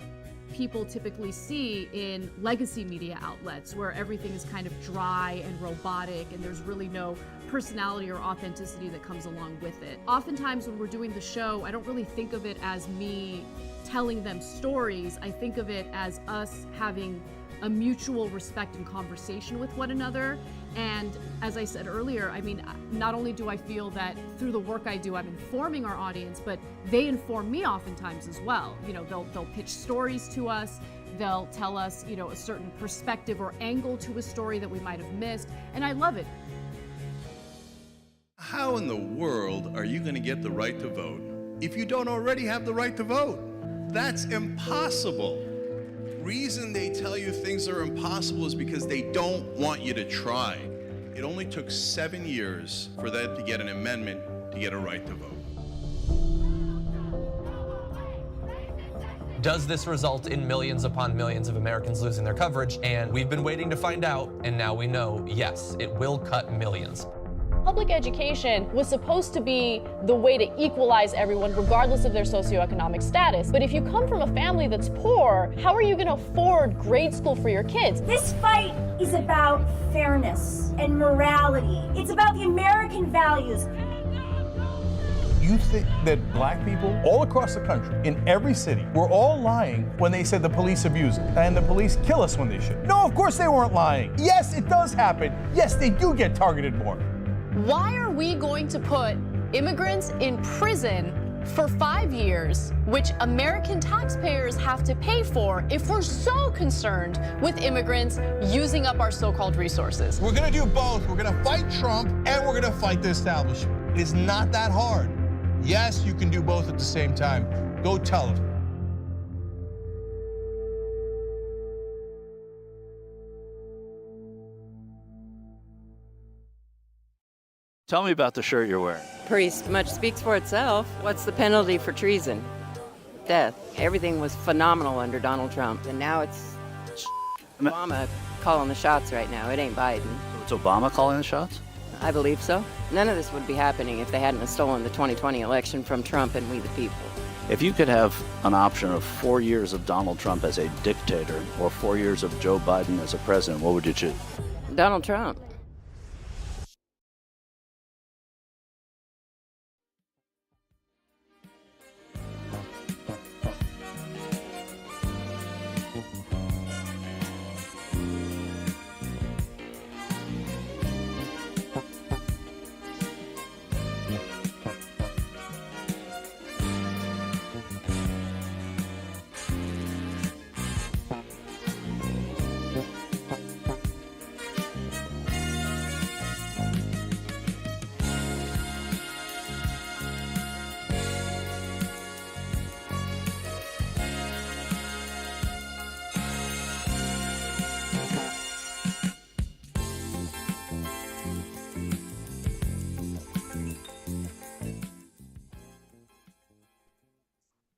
people typically see in legacy media outlets where everything is kind of dry and robotic and there's really no personality or authenticity that comes along with it. Oftentimes when we're doing the show, I don't really think of it as me telling them stories. I think of it as us having a mutual respect and conversation with one another. And as I said earlier, I mean, not only do I feel that through the work I do, I'm informing our audience, but they inform me oftentimes as well. You know, they'll pitch stories to us. They'll tell us, you know, a certain perspective or angle to a story that we might have missed. And I love it.
How in the world are you going to get the right to vote if you don't already have the right to vote? That's impossible. Reason they tell you things are impossible is because they don't want you to try. It only took 7 years for them to get an amendment to get a right to vote.
Does this result in millions upon millions of Americans losing their coverage? And we've been waiting to find out, and now we know, yes, it will cut millions.
Public education was supposed to be the way to equalize everyone regardless of their socioeconomic status. But if you come from a family that's poor, how are you going to afford grade school for your kids?
This fight is about fairness and morality. It's about the American values.
You think that black people all across the country, in every city, were all lying when they said the police abuse us and the police kill us when they should? No, of course they weren't lying. Yes, it does happen. Yes, they do get targeted more.
Why are we going to put immigrants in prison for 5 years, which American taxpayers have to pay for, if we're so concerned with immigrants using up our so-called resources?
We're gonna do both. We're gonna fight Trump and we're gonna fight the establishment. It is not that hard. Yes, you can do both at the same time. Go tell them.
Tell me about the shirt you're wearing.
pretty much speaks for itself. What's the penalty for treason? Death. Everything was phenomenal under Donald Trump, and now it's Obama calling the shots right now. It ain't Biden.
So it's Obama calling the shots?
I believe so. None of this would be happening if they hadn't stolen the 2020 election from Trump and we the people.
If you could have an option of 4 years of Donald Trump as a dictator or 4 years of Joe Biden as a president, what would you choose?
Donald Trump.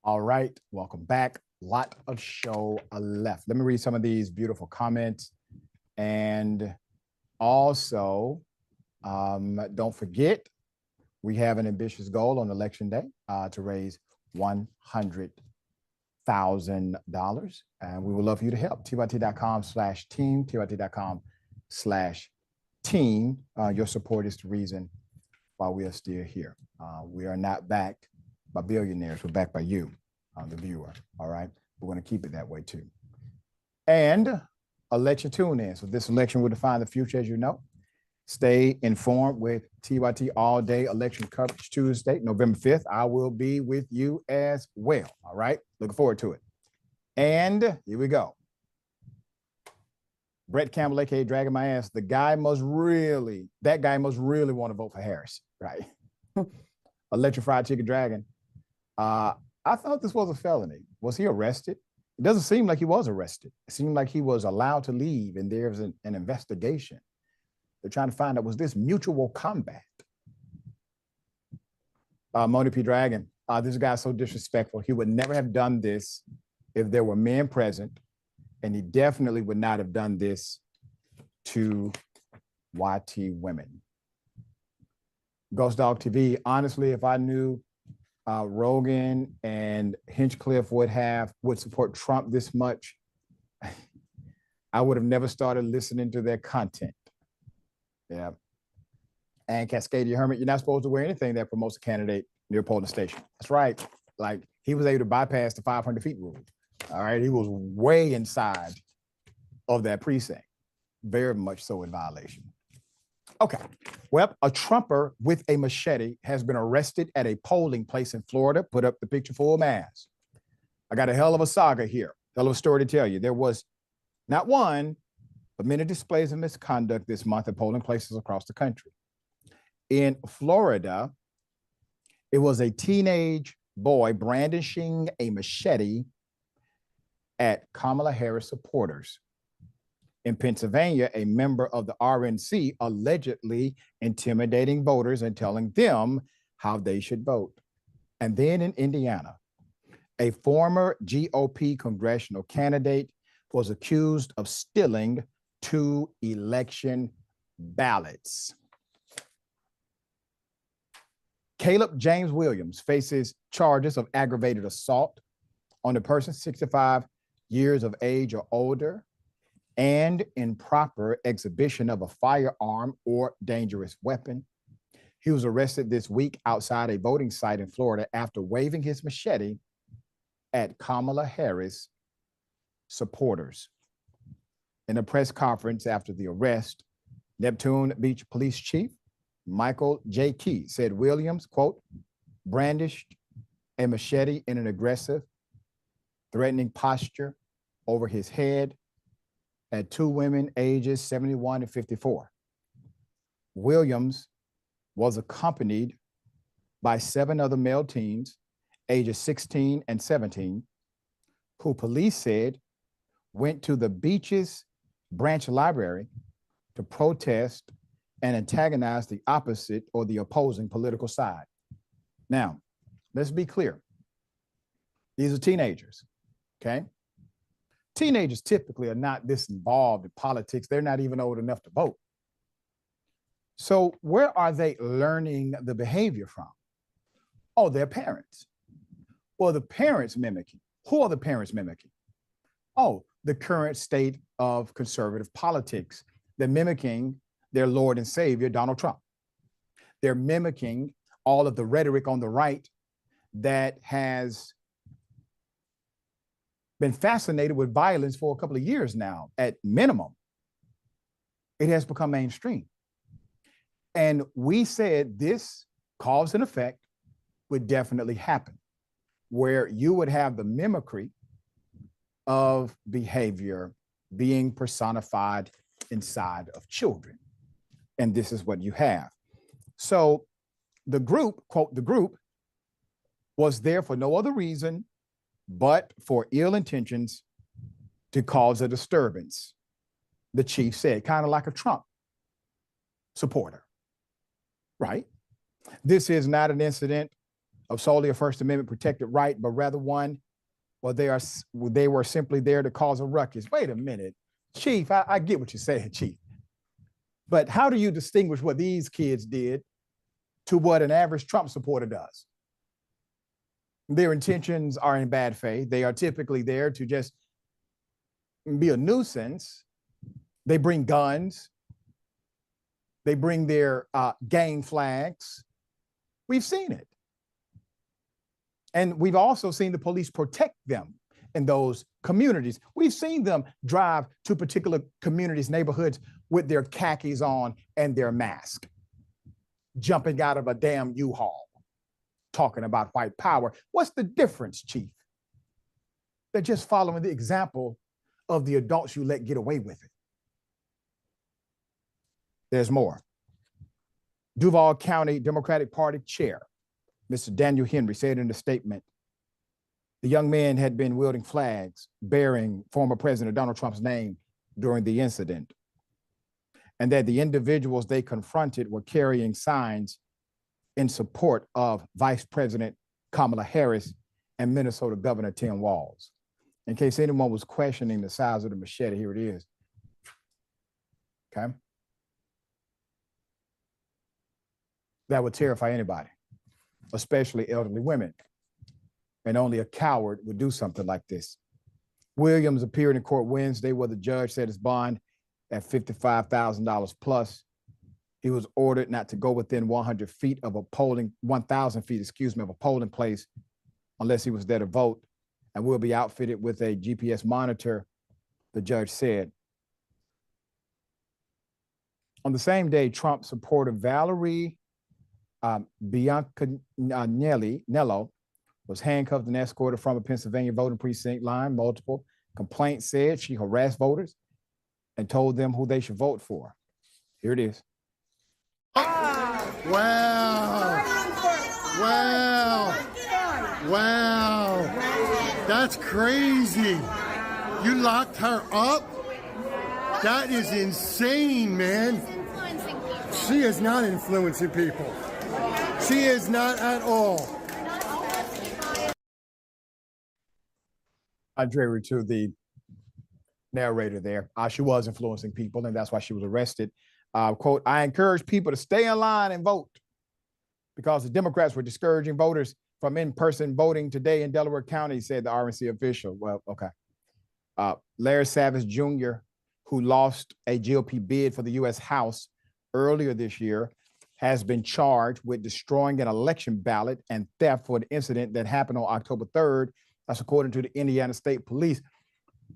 All right, welcome back. Lot of show left. Let me read some of these beautiful comments. And also, don't forget, we have an ambitious goal on Election Day to raise $100,000. And we would love for you to help. tyt.com/team, tyt.com/team. Your support is the reason why we are still here. We are not backed by billionaires, we're backed by you, the viewer, all right? We're gonna keep it that way too. And I'll let you tune in. So this election will define the future, as you know. Stay informed with TYT all day election coverage Tuesday, November 5th. I will be with you as well, all right? Looking forward to it. And here we go. Brett Campbell, AKA Dragging My Ass, that guy must really want to vote for Harris, right? Electrified Chicken Dragon. I thought this was a felony. Was he arrested? It doesn't seem like he was arrested. It seemed like he was allowed to leave and there's an investigation. They're trying to find out, was this mutual combat? Moni P. Dragon, this guy's so disrespectful. He would never have done this if there were men present, and he definitely would not have done this to YT women. Ghost Dog TV, honestly, if I knew Rogan and Hinchcliffe would support Trump this much, I would have never started listening to their content. Yeah. And Cascadia Hermit, you're not supposed to wear anything that promotes a candidate near a polling station. That's right. Like, he was able to bypass the 500 feet rule. All right. He was way inside of that precinct. Very much so in violation. Okay. Well, a Trumper with a machete has been arrested at a polling place in Florida. Put up the picture for him as. I got a hell of a saga here. Hell of a story to tell you. There was not one, but many displays of misconduct this month at polling places across the country. In Florida, it was a teenage boy brandishing a machete at Kamala Harris supporters. In Pennsylvania, a member of the RNC allegedly intimidating voters and telling them how they should vote. And then in Indiana, a former GOP congressional candidate was accused of stealing 2 election ballots. Caleb James Williams faces charges of aggravated assault on a person 65 years of age or older and improper exhibition of a firearm or dangerous weapon. He was arrested this week outside a voting site in Florida after waving his machete at Kamala Harris supporters. In a press conference after the arrest, Neptune Beach Police Chief Michael J. Key said Williams, quote, brandished a machete in an aggressive, threatening posture over his head at 2 women ages 71 and 54. Williams was accompanied by 7 other male teens, ages 16 and 17, who police said went to the Beach's branch library to protest and antagonize the opposite or the opposing political side. Now, let's be clear. These are teenagers, okay? Teenagers typically are not this involved in politics. They're not even old enough to vote. So where are they learning the behavior from? Oh, their parents. Well, the parents mimicking. Who are the parents mimicking? Oh, the current state of conservative politics. They're mimicking their Lord and Savior, Donald Trump. They're mimicking all of the rhetoric on the right that has been fascinated with violence for a couple of years now. At minimum, it has become mainstream. And we said this cause and effect would definitely happen, where you would have the mimicry of behavior being personified inside of children. And this is what you have. So the group, quote, the group was there for no other reason but for ill intentions to cause a disturbance, the chief said, kind of like a Trump supporter, right? This is not an incident of solely a First Amendment protected right, but rather one where they were simply there to cause a ruckus. Wait a minute, Chief, I get what you're saying, Chief. But how do you distinguish what these kids did to what an average Trump supporter does? Their intentions are in bad faith. They are typically there to just be a nuisance. They bring guns. They bring their gang flags. We've seen it. And we've also seen the police protect them in those communities. We've seen them drive to particular communities, neighborhoods with their khakis on and their mask, jumping out of a damn U-Haul, talking about white power. What's the difference, Chief? They're just following the example of the adults you let get away with it. There's more. Duval County Democratic Party Chair, Mr. Daniel Henry, said in a statement, the young men had been wielding flags bearing former President Donald Trump's name during the incident, and that the individuals they confronted were carrying signs in support of Vice President Kamala Harris and Minnesota Governor Tim Walz. In case anyone was questioning the size of the machete, here it is. Okay. That would terrify anybody, especially elderly women. And only a coward would do something like this. Williams appeared in court Wednesday where the judge set his bond at $55,000 plus. He was ordered not to go within 100 feet of a polling, 1,000 feet, excuse me, of a polling place unless he was there to vote, and will be outfitted with a GPS monitor, the judge said. On the same day, Trump supporter Valerie Biancanello was handcuffed and escorted from a Pennsylvania voting precinct line. Multiple complaints said she harassed voters and told them who they should vote for. Here it is.
Wow. Wow. Wow. That's crazy. You locked her up? That is insane, man. She is not influencing people. She is not at all.
Contrary to the narrator there, she was influencing people, and that's why she was arrested. Quote, I encourage people to stay in line and vote because the Democrats were discouraging voters from in-person voting today in Delaware County, said the RNC official. Well, okay. Larry Savage Jr., who lost a GOP bid for the U.S. House earlier this year, has been charged with destroying an election ballot and theft for an incident that happened on October 3rd. That's according to the Indiana State Police.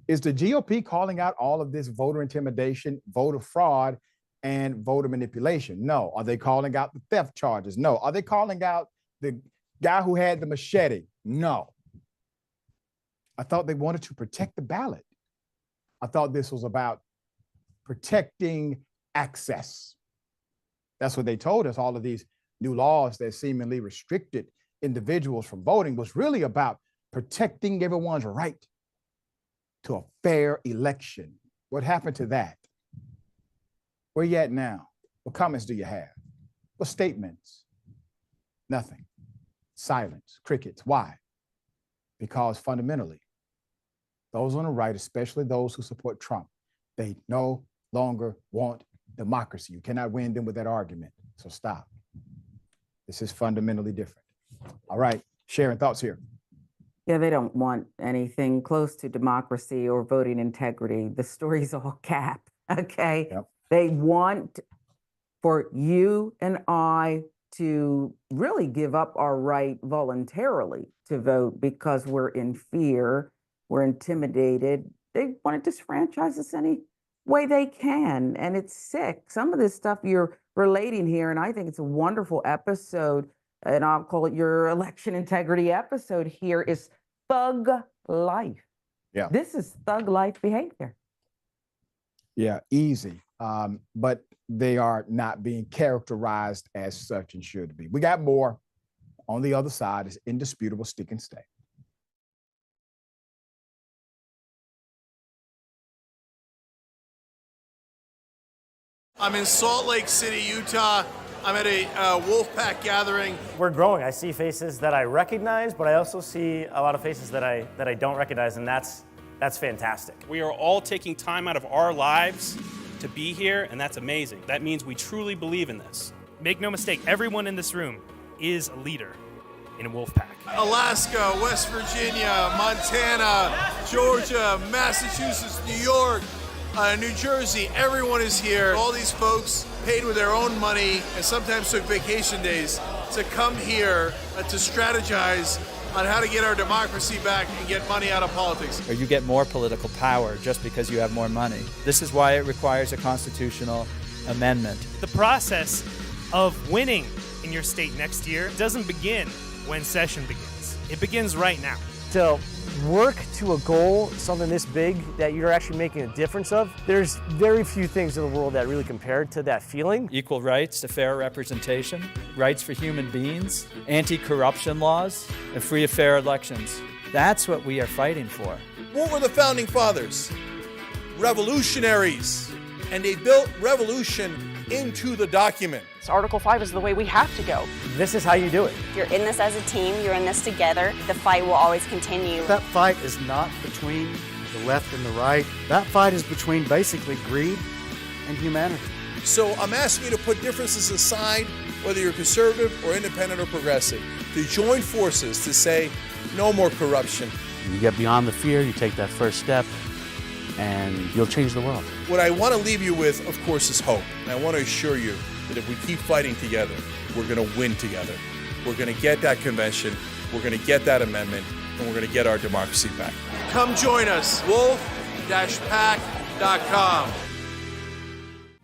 Is the GOP calling out all of this voter intimidation, voter fraud, and voter manipulation? No. Are they calling out the theft charges? No. Are they calling out the guy who had the machete? No. I thought they wanted to protect the ballot. I thought this was about protecting access. That's what they told us. All of these new laws that seemingly restricted individuals from voting was really about protecting everyone's right to a fair election. What happened to that? Where you at now? What comments do you have? What statements? Nothing. Silence, crickets. Why? Because fundamentally, those on the right, especially those who support Trump, they no longer want democracy. You cannot win them with that argument. So stop. This is fundamentally different. All right, Sharon, thoughts here.
Yeah, they don't want anything close to democracy or voting integrity. The story's all cap, okay?
Yep.
They want for you and I to really give up our right voluntarily to vote because we're in fear, we're intimidated. They want to disfranchise us any way they can, and it's sick. Some of this stuff you're relating here, and I think it's a wonderful episode, and I'll call it your election integrity episode here, is thug life.
Yeah.
This is thug life behavior.
Yeah, easy. But they are not being characterized as such and should be. We got more. On the other side is indisputable stick and stay.
I'm in Salt Lake City, Utah. I'm at a Wolfpack gathering.
We're growing. I see faces that I recognize, but I also see a lot of faces that I don't recognize, and that's fantastic.
We are all taking time out of our lives to be here, and that's amazing. That means we truly believe in this.
Make no mistake, everyone in this room is a leader in a Wolfpack.
Alaska, West Virginia, Montana, Georgia, Massachusetts, New York, New Jersey, everyone is here. All these folks paid with their own money and sometimes took vacation days to come here to strategize on how to get our democracy back and get money out of politics.
Or you get more political power just because you have more money. This is why it requires a constitutional amendment.
The process of winning in your state next year doesn't begin when session begins. It begins right now.
To work to a goal, something this big that you're actually making a difference of, there's very few things in the world that really compare to that feeling.
Equal rights to fair representation, rights for human beings, anti-corruption laws, and free and fair elections. That's what we are fighting for.
What were the founding fathers? Revolutionaries. And they built revolution into the document.
So Article 5 is the way we have to go.
This is how you do it.
You're in this as a team, you're in this together. The fight will always continue.
That fight is not between the left and the right. That fight is between basically greed and humanity.
So I'm asking you to put differences aside, whether you're conservative or independent or progressive, to join forces to say no more corruption.
You get beyond the fear, you take that first step, and you'll change the world.
What I want to leave you with, of course, is hope. And I want to assure you that if we keep fighting together, we're going to win together. We're going to get that convention, we're going to get that amendment, and we're going to get our democracy back. Come join us, wolf-pack.com.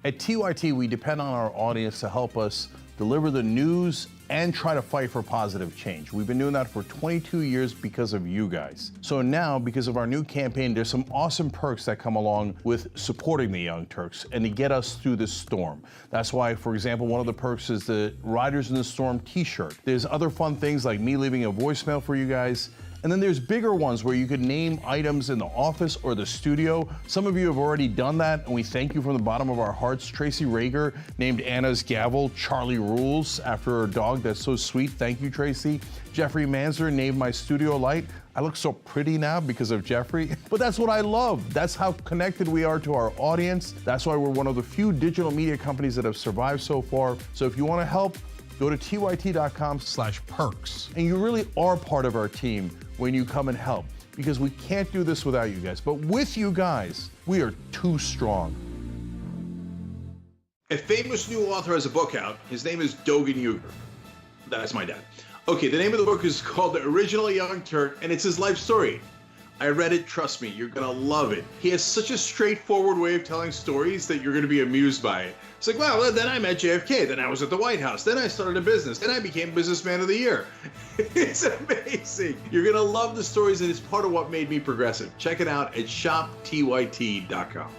At TYT, we depend on our audience to help us deliver the news and try to fight for positive change. We've been doing that for 22 years because of you guys. So now, because of our new campaign, there's some awesome perks that come along with supporting the Young Turks and to get us through this storm. That's why, for example, one of the perks is the Riders in the Storm t-shirt. There's other fun things like me leaving a voicemail for you guys. And then there's bigger ones where you could name items in the office or the studio. Some of you have already done that, and we thank you from the bottom of our hearts. Tracy Rager named Anna's gavel Charlie Rules after her dog. That's so sweet. Thank you, Tracy. Jeffrey Manzer named my studio light. I look so pretty now because of Jeffrey, but that's what I love. That's how connected we are to our audience. That's why we're one of the few digital media companies that have survived so far. So if you want to help, go to tyt.com/perks. And you really are part of our team when you come and help, because we can't do this without you guys. But with you guys, we are too strong.
A famous new author has a book out. His name is Dogan Yuger. That's my dad. Okay, the name of the book is called The Original Young Turk, and it's his life story. I read it, trust me, you're gonna love it. He has such a straightforward way of telling stories that you're gonna be amused by it. It's like, wow, then I met JFK, then I was at the White House, then I started a business, then I became Businessman of the Year. It's amazing. You're gonna love the stories, and it's part of what made me progressive. Check it out at shoptyt.com.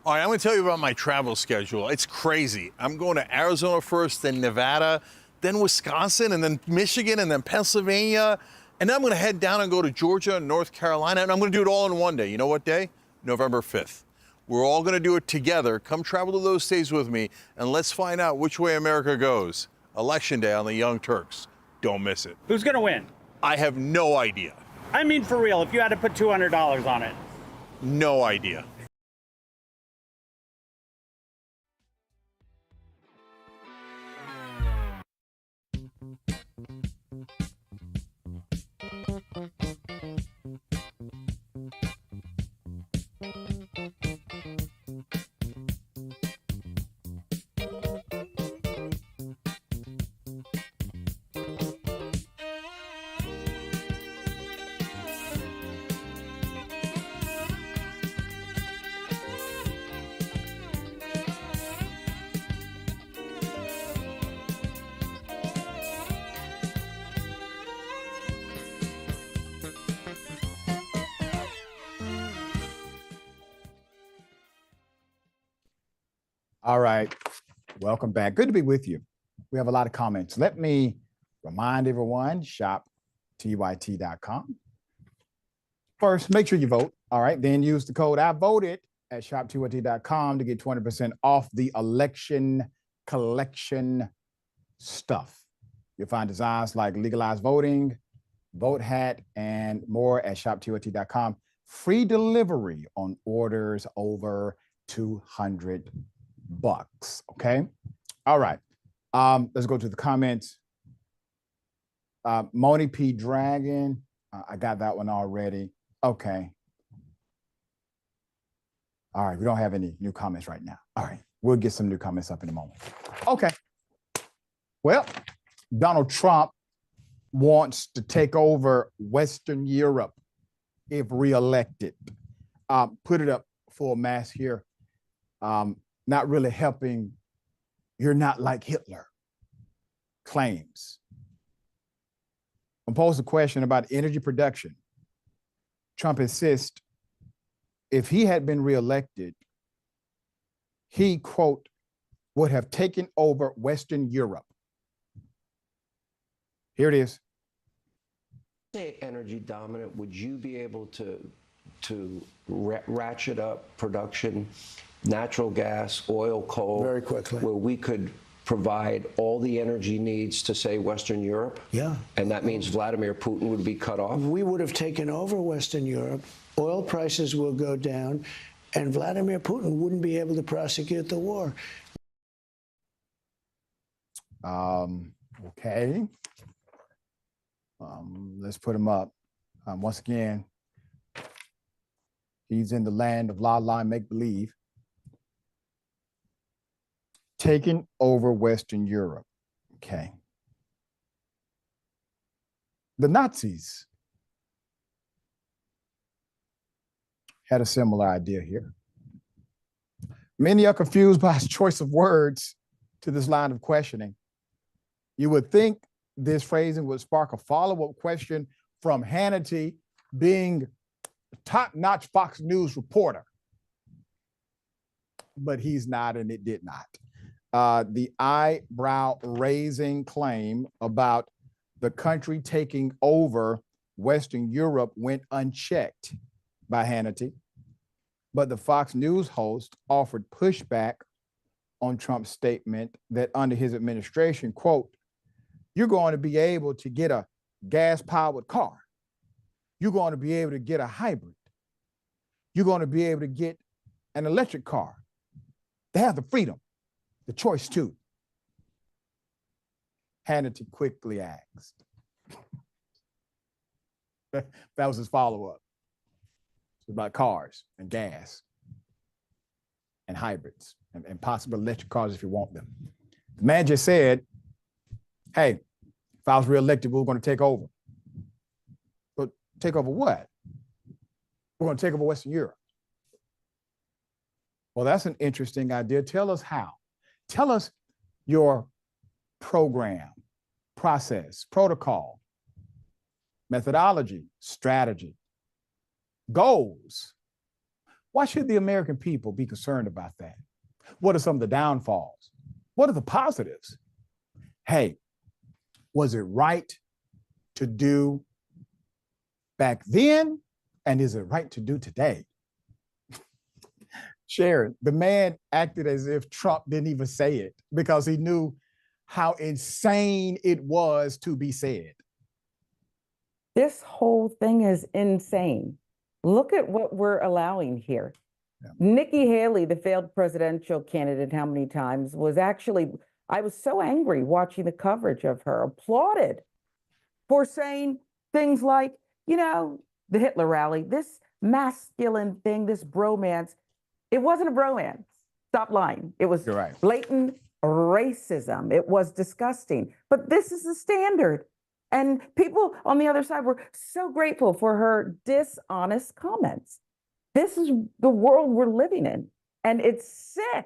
All right, I'm gonna tell you about my travel schedule. It's crazy. I'm going to Arizona first, then Nevada, then Wisconsin, and then Michigan, and then Pennsylvania. And then I'm gonna head down and go to Georgia and North Carolina, and I'm gonna do it all in one day. You know what day? November 5th. We're all going to do it together. Come travel to those states with me, and let's find out which way America goes. Election Day on the Young Turks. Don't miss it.
Who's going to win?
I have no idea.
I mean, for real, if you had to put $200 on it.
No idea.
All right, welcome back. Good to be with you. We have a lot of comments. Let me remind everyone, shop tyt.com. First, make sure you vote. All right, then use the code I voted at shoptyt.com to get 20% off the election collection stuff. You'll find designs like legalized voting, vote hat, and more at shoptyt.com. Free delivery on orders over $200. Okay. All right. Let's go to the comments. Moni P. Dragon. I got that one already. Okay. All right. We don't have any new comments right now. All right. We'll get some new comments up in a moment. Okay. Well, Donald Trump wants to take over Western Europe if reelected. Put it up full mass here. Not really helping. You're not like Hitler claims. When posed a question about energy production, Trump insists if he had been reelected, he, quote, would have taken over Western Europe. Here it is.
Say energy dominant, would you be able to ratchet up production, natural gas, oil, coal,
very quickly,
where we could provide all the energy needs to, say, Western Europe?
Yeah.
And that means Vladimir Putin would be cut off?
We would have taken over Western Europe. Oil prices will go down, and Vladimir Putin wouldn't be able to prosecute the war.
Okay. Let's put him up. Once again, he's in the land of la la and make believe. Taking over Western Europe. Okay. The Nazis had a similar idea here. Many are confused by his choice of words to this line of questioning. You would think this phrasing would spark a follow-up question from Hannity, being a top-notch Fox News reporter. But he's not, and it did not. The eyebrow-raising claim about the country taking over Western Europe went unchecked by Hannity, but the Fox News host offered pushback on Trump's statement that under his administration, quote, you're going to be able to get a gas-powered car. You're going to be able to get a hybrid. You're going to be able to get an electric car. They have the freedom, the choice too. Hannity quickly asked. That was his follow-up. It's about cars and gas and hybrids and possible electric cars if you want them. The man just said, hey, if I was reelected, we were going to take over. But take over what? We're going to take over Western Europe. Well, that's an interesting idea. Tell us how. Tell us your program, process, protocol, methodology, strategy, goals. Why should the American people be concerned about that? What are some of the downfalls? What are the positives? Hey, was it right to do back then? And is it right to do today? Sharon, the man acted as if Trump didn't even say it because he knew how insane it was to be said.
This whole thing is insane. Look at what we're allowing here. Nikki Haley, the failed presidential candidate, how many times was actually, I was so angry watching the coverage of her, applauded for saying things like, you know, the Hitler rally, this masculine thing, this bromance. It wasn't a bromance. Stop lying. It was blatant racism. It was disgusting. But this is the standard. And people on the other side were so grateful for her dishonest comments. This is the world we're living in. And it's sick.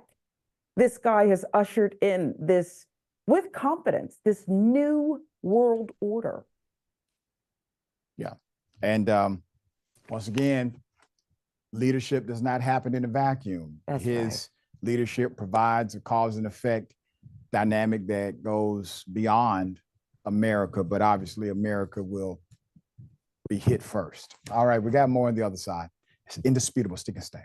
This guy has ushered in this, with confidence, this new world order.
Yeah. And once again, leadership does not happen in a vacuum. His leadership provides a cause and effect dynamic that goes beyond America, but obviously America will be hit first. All right, we got more on the other side. It's indisputable. Stick and stay.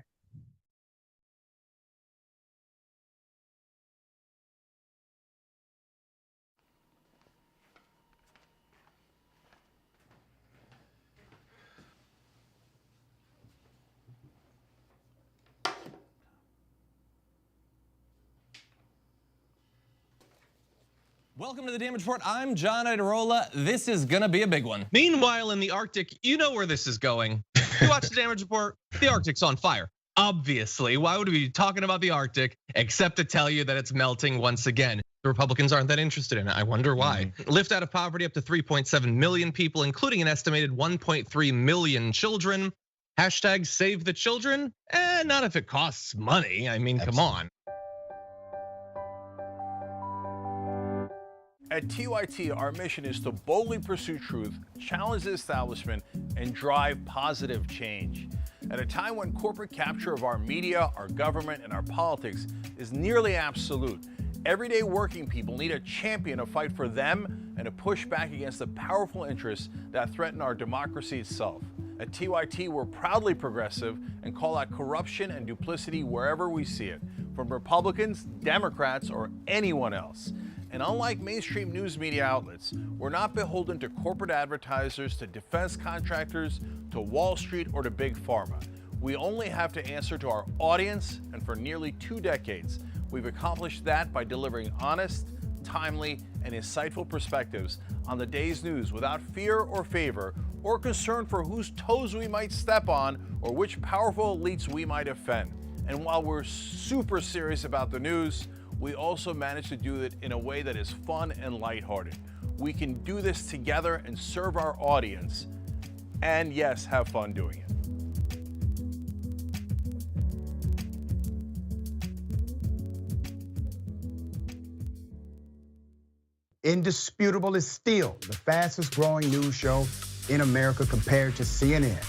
Welcome to the Damage Report. I'm John Idarola. This is gonna be a big one. Meanwhile, in the Arctic, you know where this is going. You watch the Damage Report, the Arctic's on fire. Obviously, why would we be talking about the Arctic except to tell you that it's melting once again? The Republicans aren't that interested in it. I wonder why. Lift out of poverty up to 3.7 million people, including an estimated 1.3 million children. Hashtag save the children? Not if it costs money. I mean, come on.
At TYT, our mission is to boldly pursue truth, challenge the establishment, and drive positive change. At a time when corporate capture of our media, our government, and our politics is nearly absolute, everyday working people need a champion to fight for them and to push back against the powerful interests that threaten our democracy itself. At TYT, we're proudly progressive and call out corruption and duplicity wherever we see it, from Republicans, Democrats, or anyone else. And unlike mainstream news media outlets, we're not beholden to corporate advertisers, to defense contractors, to Wall Street, or to Big Pharma. We only have to answer to our audience, and for nearly 2 decades, we've accomplished that by delivering honest, timely, and insightful perspectives on the day's news without fear or favor, or concern for whose toes we might step on, or which powerful elites we might offend. And while we're super serious about the news, we also manage to do it in a way that is fun and lighthearted. We can do this together and serve our audience, and yes, have fun doing it.
Indisputable is still the fastest growing news show in America compared to CNN,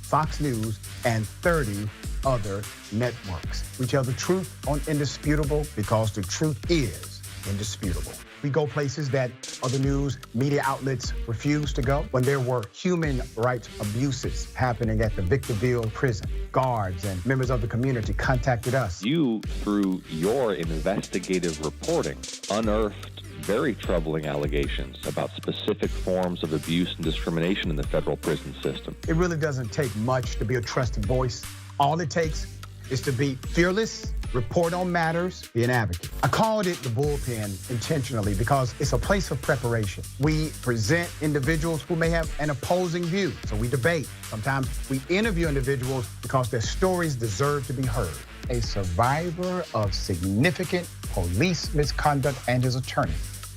Fox News, and 30 other networks. We tell the truth on Indisputable because the truth is indisputable. We go places that other news media outlets refuse to go. When there were human rights abuses happening at the Victorville prison, guards and members of the community contacted us.
You, through your investigative reporting, unearthed very troubling allegations about specific forms of abuse and discrimination in the federal prison system.
It really doesn't take much to be a trusted voice. All it takes is to be fearless, report on matters, be an advocate. I called it the bullpen intentionally because it's a place of preparation. We present individuals who may have an opposing view, so we debate. Sometimes we interview individuals because their stories deserve to be heard. A survivor of significant police misconduct and his attorney.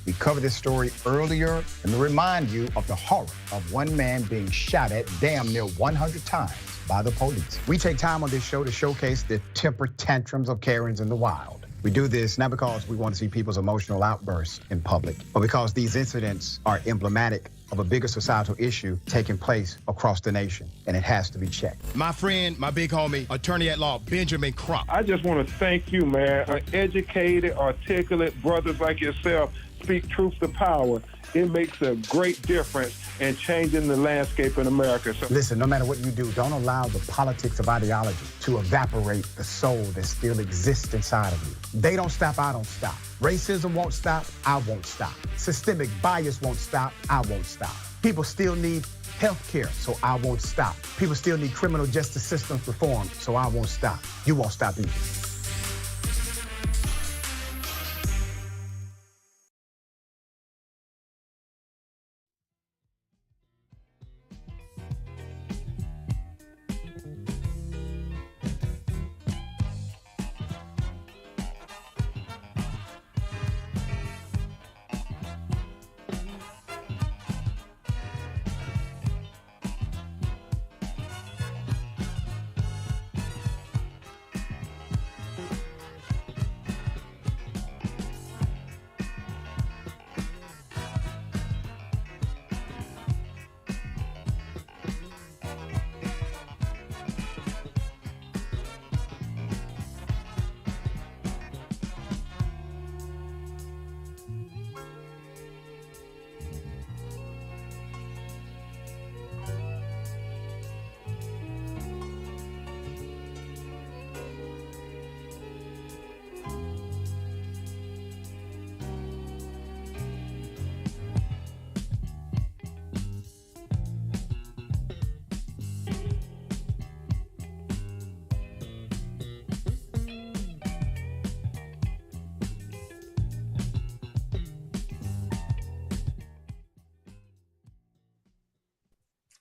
We covered this story earlier and to remind you of the horror of one man being shot at damn near 100 times by the police. We take time on this show to showcase the temper tantrums of Karens in the wild. We do this not because we want to see people's emotional outbursts in public, but because these incidents are emblematic of a bigger societal issue taking place across the nation, and it has to be checked. My friend, my big homie, attorney at law, Benjamin Crump.
I just want to thank you, man. Educated, articulate brothers like yourself speak truth to power, it makes a great difference in changing the landscape in America. So
Listen, no matter what you do, don't allow the politics of ideology to evaporate the soul that still exists inside of you. They don't stop, I don't stop. Racism won't stop, I won't stop. Systemic bias won't stop, I won't stop. People still need health care, so I won't stop. People still need criminal justice systems reformed, so I won't stop. You won't stop either.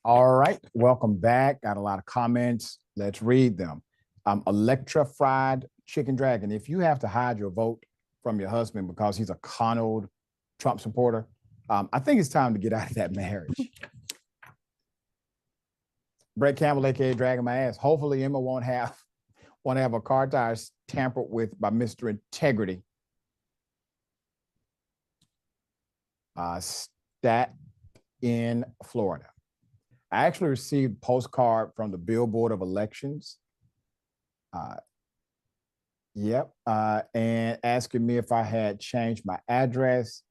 All right, welcome back. Got a lot of comments. Let's read them. Electra Fried Chicken Dragon. If you have to hide your vote from your husband because he's a con-old Trump supporter, I think it's time to get out of that marriage. Brett Campbell, aka Dragging My Ass. Hopefully Emma won't have her car tires tampered with by Mr. Integrity. Stat in Florida. I actually received a postcard from the Billboard of Elections. And asking me if I had changed my address.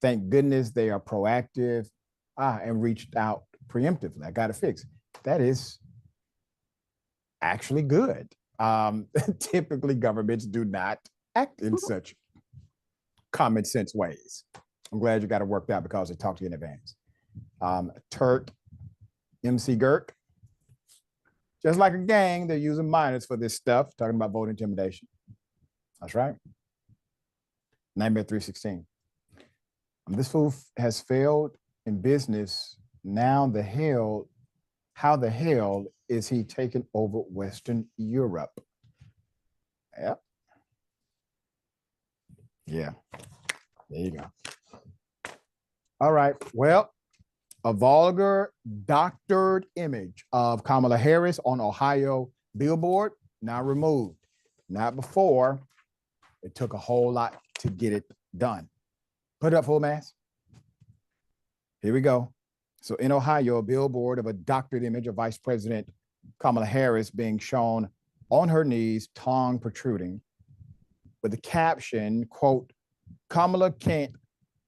Thank goodness they are proactive and reached out preemptively. I got it fixed. That is actually good. Typically, governments do not act in such common sense ways. I'm glad you got it worked out because they talked to you in advance. Turk, MC Girk. Just like a gang, they're using minors for this stuff, talking about voter intimidation. That's right. Nightmare 316. This fool has failed in business. Now how the hell is he taking over Western Europe? Yep. Yeah, there you go. All right, well, a vulgar, doctored image of Kamala Harris on Ohio billboard, now removed. Not before. It took a whole lot to get it done. Put it up full mass. Here we go. So in Ohio, a billboard of a doctored image of Vice President Kamala Harris being shown on her knees, tongue protruding, with the caption, quote, "Kamala can't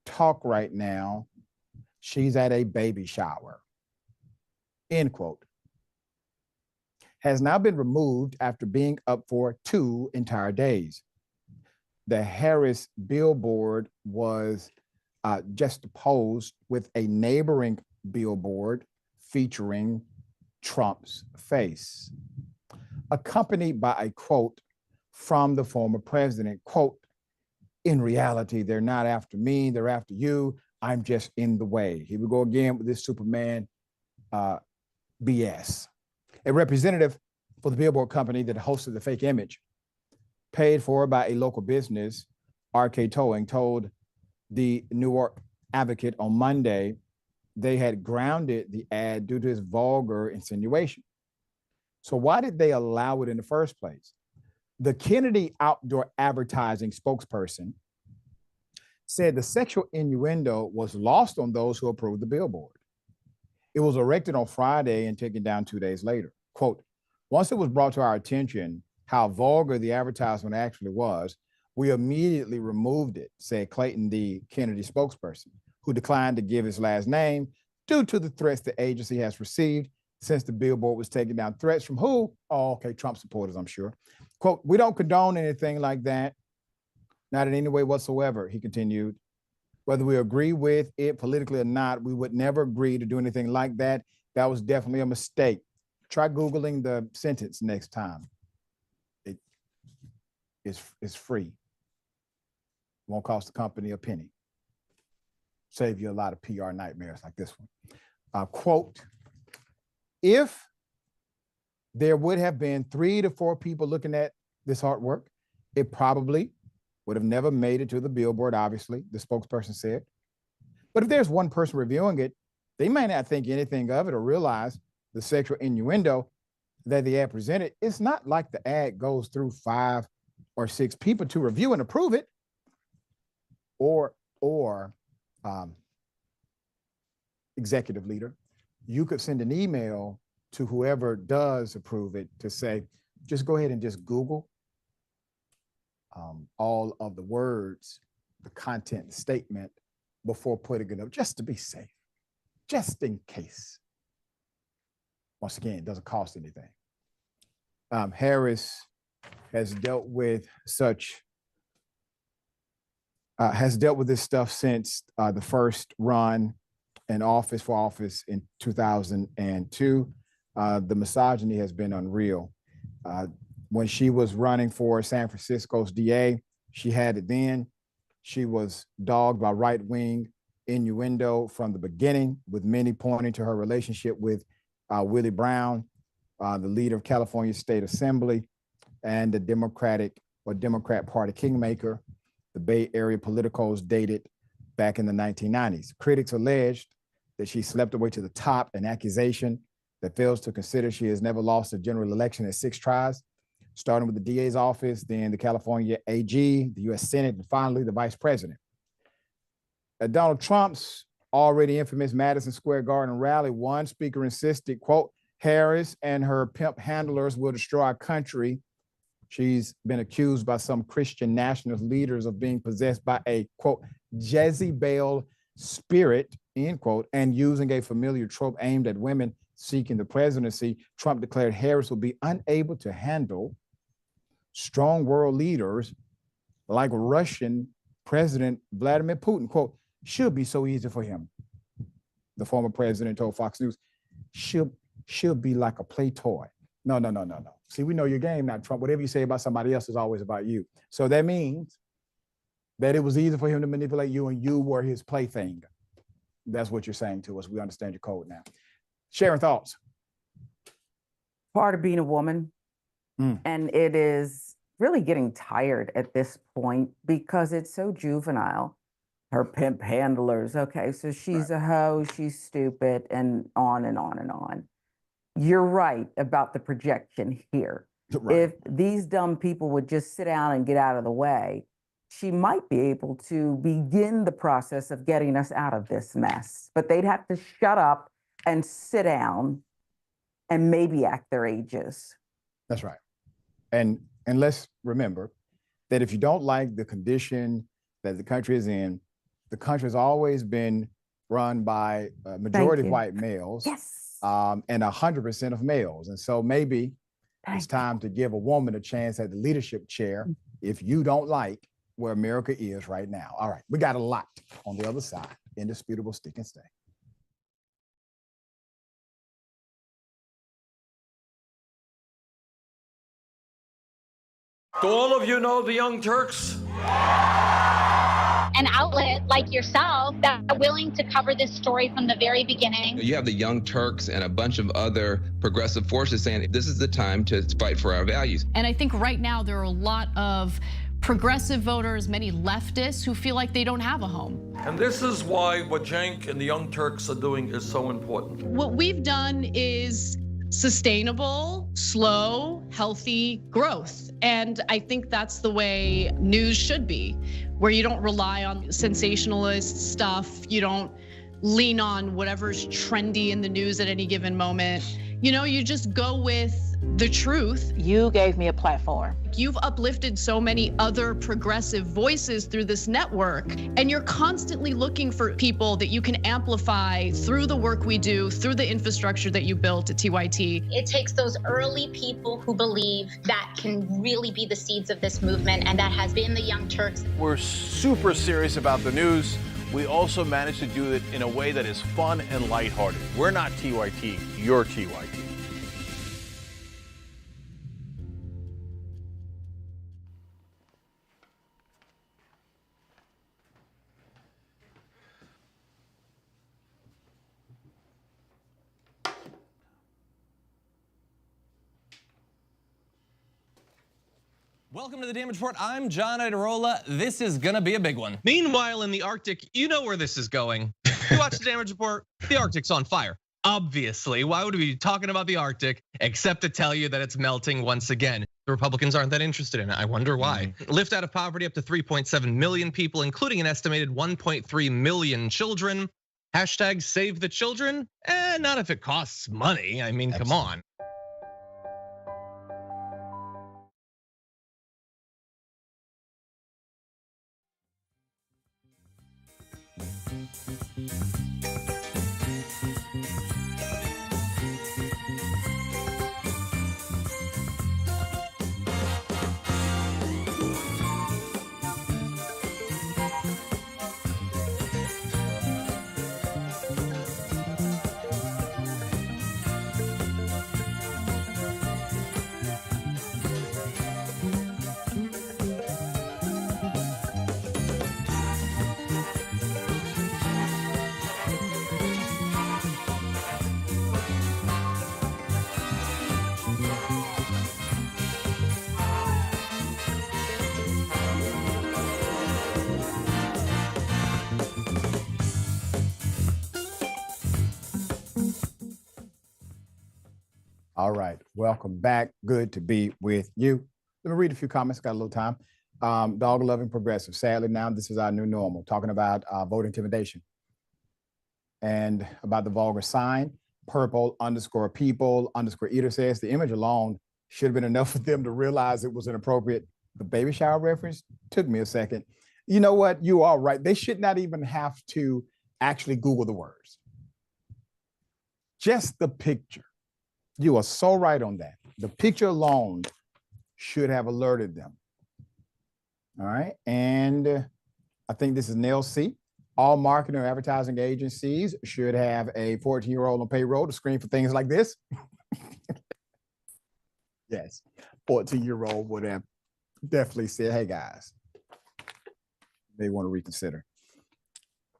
talk right now. She's at a baby shower," end quote, has now been removed after being up for 2 entire days. The Harris billboard was juxtaposed with a neighboring billboard featuring Trump's face, accompanied by a quote from the former president, quote, "In reality, they're not after me, they're after you. I'm just in the way." Here we go again with this Superman BS. A representative for the billboard company that hosted the fake image, paid for by a local business, RK Towing, told the Newark Advocate on Monday they had grounded the ad due to its vulgar insinuation. So why did they allow it in the first place? The Kennedy Outdoor Advertising spokesperson said the sexual innuendo was lost on those who approved the billboard. It was erected on Friday and taken down 2 days later. Quote, "Once it was brought to our attention how vulgar the advertisement actually was, We immediately removed it, said Clayton D. Kennedy spokesperson, who declined to give his last name due to the threats the agency has received since the billboard was taken down. Threats from who? Oh, okay, Trump supporters, I'm sure. Quote, "We don't condone anything like that, not in any way whatsoever," he continued. "Whether we agree with it politically or not, we would never agree to do anything like that. That was definitely a mistake." Try Googling the sentence next time. It's free. Won't cost the company a penny. Save you a lot of PR nightmares like this one. Quote, "If there would have been 3 to 4 people looking at this artwork, it probably would have never made it to the billboard, obviously," the spokesperson said. "But if there's one person reviewing it, they might not think anything of it or realize the sexual innuendo that the ad presented. It's not like the ad goes through 5 or 6 people to review and approve it." Or executive leader, you could send an email to whoever does approve it to say, just go ahead and just Google all of the words, the content statement before putting it up, just to be safe, just in case. Once again, it doesn't cost anything. Harris has dealt with this stuff since the first run in office in 2002. The misogyny has been unreal. When she was running for San Francisco's DA, she had it then. She was dogged by right-wing innuendo from the beginning, with many pointing to her relationship with Willie Brown, the leader of California State Assembly, and the Democrat Party kingmaker. The Bay Area politicos dated back in the 1990s. Critics alleged that she slept her way to the top, an accusation that fails to consider she has never lost a general election at 6 tries, starting with the DA's office, then the California AG, the US Senate, and finally the vice president. At Donald Trump's already infamous Madison Square Garden rally, one speaker insisted, quote, "Harris and her pimp handlers will destroy our country." She's been accused by some Christian nationalist leaders of being possessed by a, quote, "Jezebel spirit," end quote, and using a familiar trope aimed at women seeking the presidency. Trump declared Harris will be unable to handle strong world leaders like Russian President Vladimir Putin. Quote, "Should be so easy for him," the former president told Fox News. She'll be like a play toy. No. See, we know your game now, Trump. Whatever you say about somebody else is always about you. So that means that it was easy for him to manipulate you and you were his plaything. That's what you're saying to us. We understand your code now. Sharon, thoughts?
Part of being a woman. And it is really getting tired at this point because it's so juvenile. Her pimp handlers. Okay, so she's a hoe, she's stupid, and on and on and on. You're right about the projection here. Right. If these dumb people would just sit down and get out of the way, she might be able to begin the process of getting us out of this mess. But they'd have to shut up and sit down and maybe act their ages.
That's right. And let's remember that if you don't like the condition that the country is in, the country has always been run by majority white males.
Yes.
And 100% of males. And so maybe it's time to give a woman a chance at the leadership chair if you don't like where America is right now. All right, we got a lot on the other side. Indisputable Stick and Stay.
Do all of you know the Young Turks?
An outlet like yourself that are willing to cover this story from the very beginning.
You have the Young Turks and a bunch of other progressive forces saying this is the time to fight for our values.
And I think right now there are a lot of progressive voters, many leftists who feel like they don't have a home.
And this is why what Cenk and the Young Turks are doing is so important.
What we've done is sustainable, slow, healthy growth. And I think that's the way news should be, where you don't rely on sensationalist stuff. You don't lean on whatever's trendy in the news at any given moment. You know, you just go with the truth.
You gave me a platform.
You've uplifted so many other progressive voices through this network, and you're constantly looking for people that you can amplify through the work we do, through the infrastructure that you built at TYT.
It takes those early people who believe that can really be the seeds of this movement, and that has been the Young Turks.
We're super serious about the news. We also managed to do it in a way that is fun and lighthearted. We're not TYT, you're TYT.
Welcome to the Damage Report. I'm John Idarola. This is gonna be a big one. Meanwhile, in the Arctic, you know where this is going. You watch the Damage Report, the Arctic's on fire. Obviously, why would we be talking about the Arctic except to tell you that it's melting once again? The Republicans aren't that interested in it. I wonder why. Lift out of poverty up to 3.7 million people, including an estimated 1.3 million children. Hashtag save the children? Not if it costs money. I mean, come on.
All right, welcome back. Good to be with you. Let me read a few comments, got a little time. Dog-loving progressive. Sadly, now this is our new normal, talking about voter intimidation and about the vulgar sign, purple_people_eater says the image alone should have been enough for them to realize it was inappropriate. The baby shower reference took me a second. You know what? You are right. They should not even have to actually Google the words. Just the picture. You are so right on that. The picture alone should have alerted them. All right, and I think this is Nell C. All marketing or advertising agencies should have a 14-year-old on payroll to screen for things like this. Yes, 14-year-old would have definitely said, hey guys, they want to reconsider.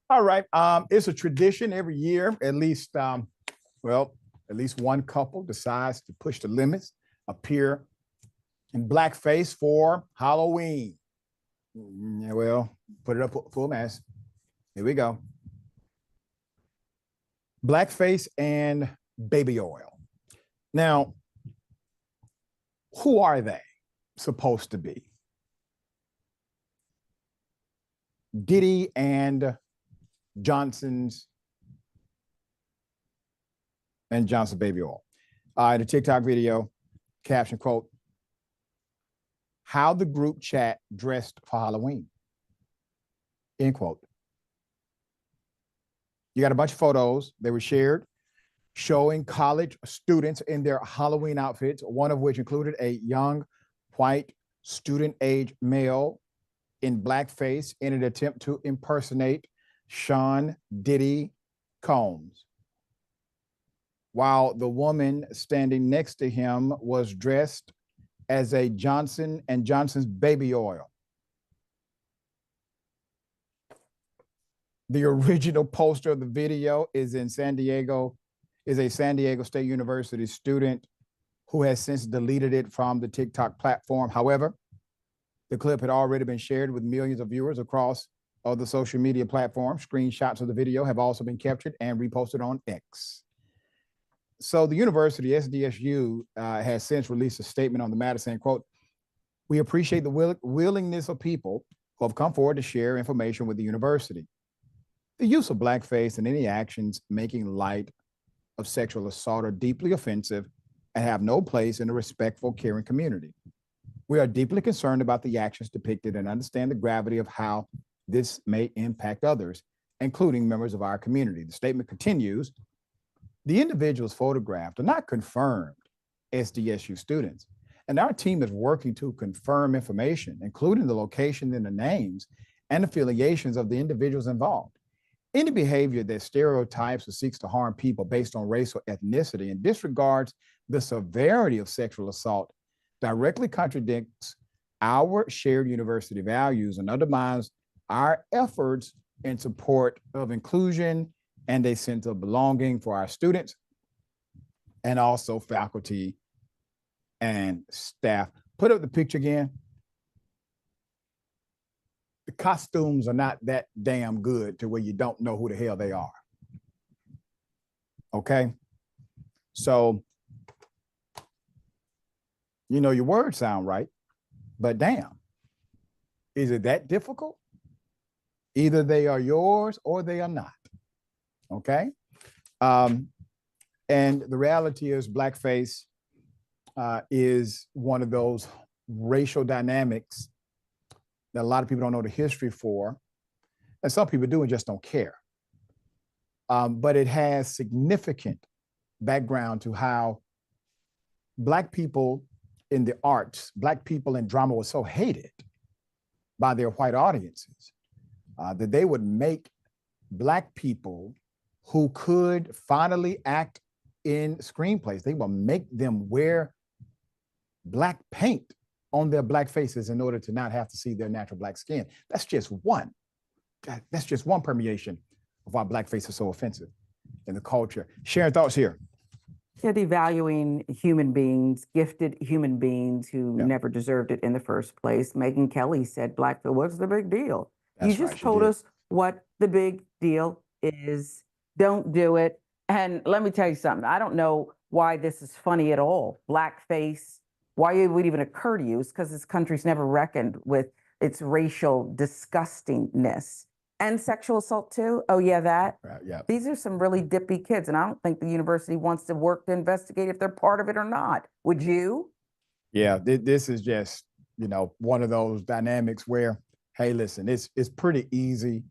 All right, it's a tradition every year, at least, at least one couple decides to push the limits, appear in blackface for Halloween. Yeah, well, put it up full mask. Here we go. Blackface and baby oil. Now, who are they supposed to be? Diddy and Johnson's Johnson baby oil. The TikTok video, caption quote, how the group chat dressed for Halloween, end quote. You got a bunch of photos, they were shared, showing college students in their Halloween outfits, one of which included a young, white, student-age male in blackface in an attempt to impersonate Sean Diddy Combs, while the woman standing next to him was dressed as a Johnson & Johnson's baby oil. The original poster of the video is a San Diego State University student who has since deleted it from the TikTok platform. However, the clip had already been shared with millions of viewers across other social media platforms. Screenshots of the video have also been captured and reposted on X. So the university, SDSU, has since released a statement on the matter saying, quote, we appreciate the willingness of people who have come forward to share information with the university. The use of blackface and any actions making light of sexual assault are deeply offensive and have no place in a respectful, caring community. We are deeply concerned about the actions depicted and understand the gravity of how this may impact others, including members of our community. The statement continues, the individuals photographed are not confirmed SDSU students, and our team is working to confirm information, including the location and the names and affiliations of the individuals involved. Any behavior that stereotypes or seeks to harm people based on race or ethnicity and disregards the severity of sexual assault directly contradicts our shared university values and undermines our efforts in support of inclusion and a sense of belonging for our students and also faculty and staff. Put up the picture again. The costumes are not that damn good to where you don't know who the hell they are. Okay? So, you know, your words sound right, but damn, is it that difficult? Either they are yours or they are not. Okay? And the reality is blackface is one of those racial dynamics that a lot of people don't know the history for, and some people do and just don't care. But it has significant background to how Black people in the arts, Black people in drama were so hated by their white audiences that they would make Black people who could finally act in screenplays, they will make them wear Black paint on their Black faces in order to not have to see their natural Black skin. That's just one. That's just one permeation of why blackface is so offensive in the culture. Sharon, thoughts here?
They're devaluing human beings, gifted human beings who never deserved it in the first place. Megyn Kelly said, blackface, what's the big deal? You just told us what the big deal is. Don't do it. And let me tell you something. I don't know why this is funny at all. Blackface, why it would even occur to you is because this country's never reckoned with its racial disgustingness. And sexual assault too? Oh yeah, that?
Yeah.
These are some really dippy kids, and I don't think the university wants to work to investigate if they're part of it or not. Would you?
Yeah, this is just, you know, one of those dynamics where, hey, listen, it's pretty easy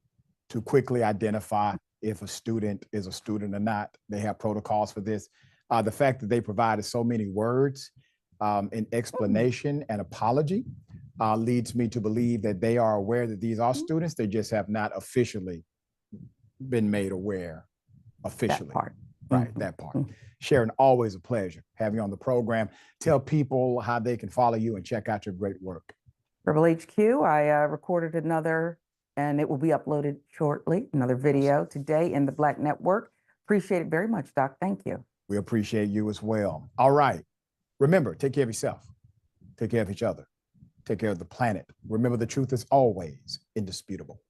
to quickly identify if a student is a student or not. They have protocols for this. The fact that they provided so many words in explanation and apology leads me to believe that they are aware that these are students. They just have not officially been made aware officially.
That part.
Right, that part. Sharon, always a pleasure having you on the program. Tell people how they can follow you and check out your great work.
Rebel HQ, I recorded another, and it will be uploaded shortly, another video today in the Black Network. Appreciate it very much, Doc. Thank you.
We appreciate you as well. All right. Remember, take care of yourself. Take care of each other. Take care of the planet. Remember, the truth is always indisputable.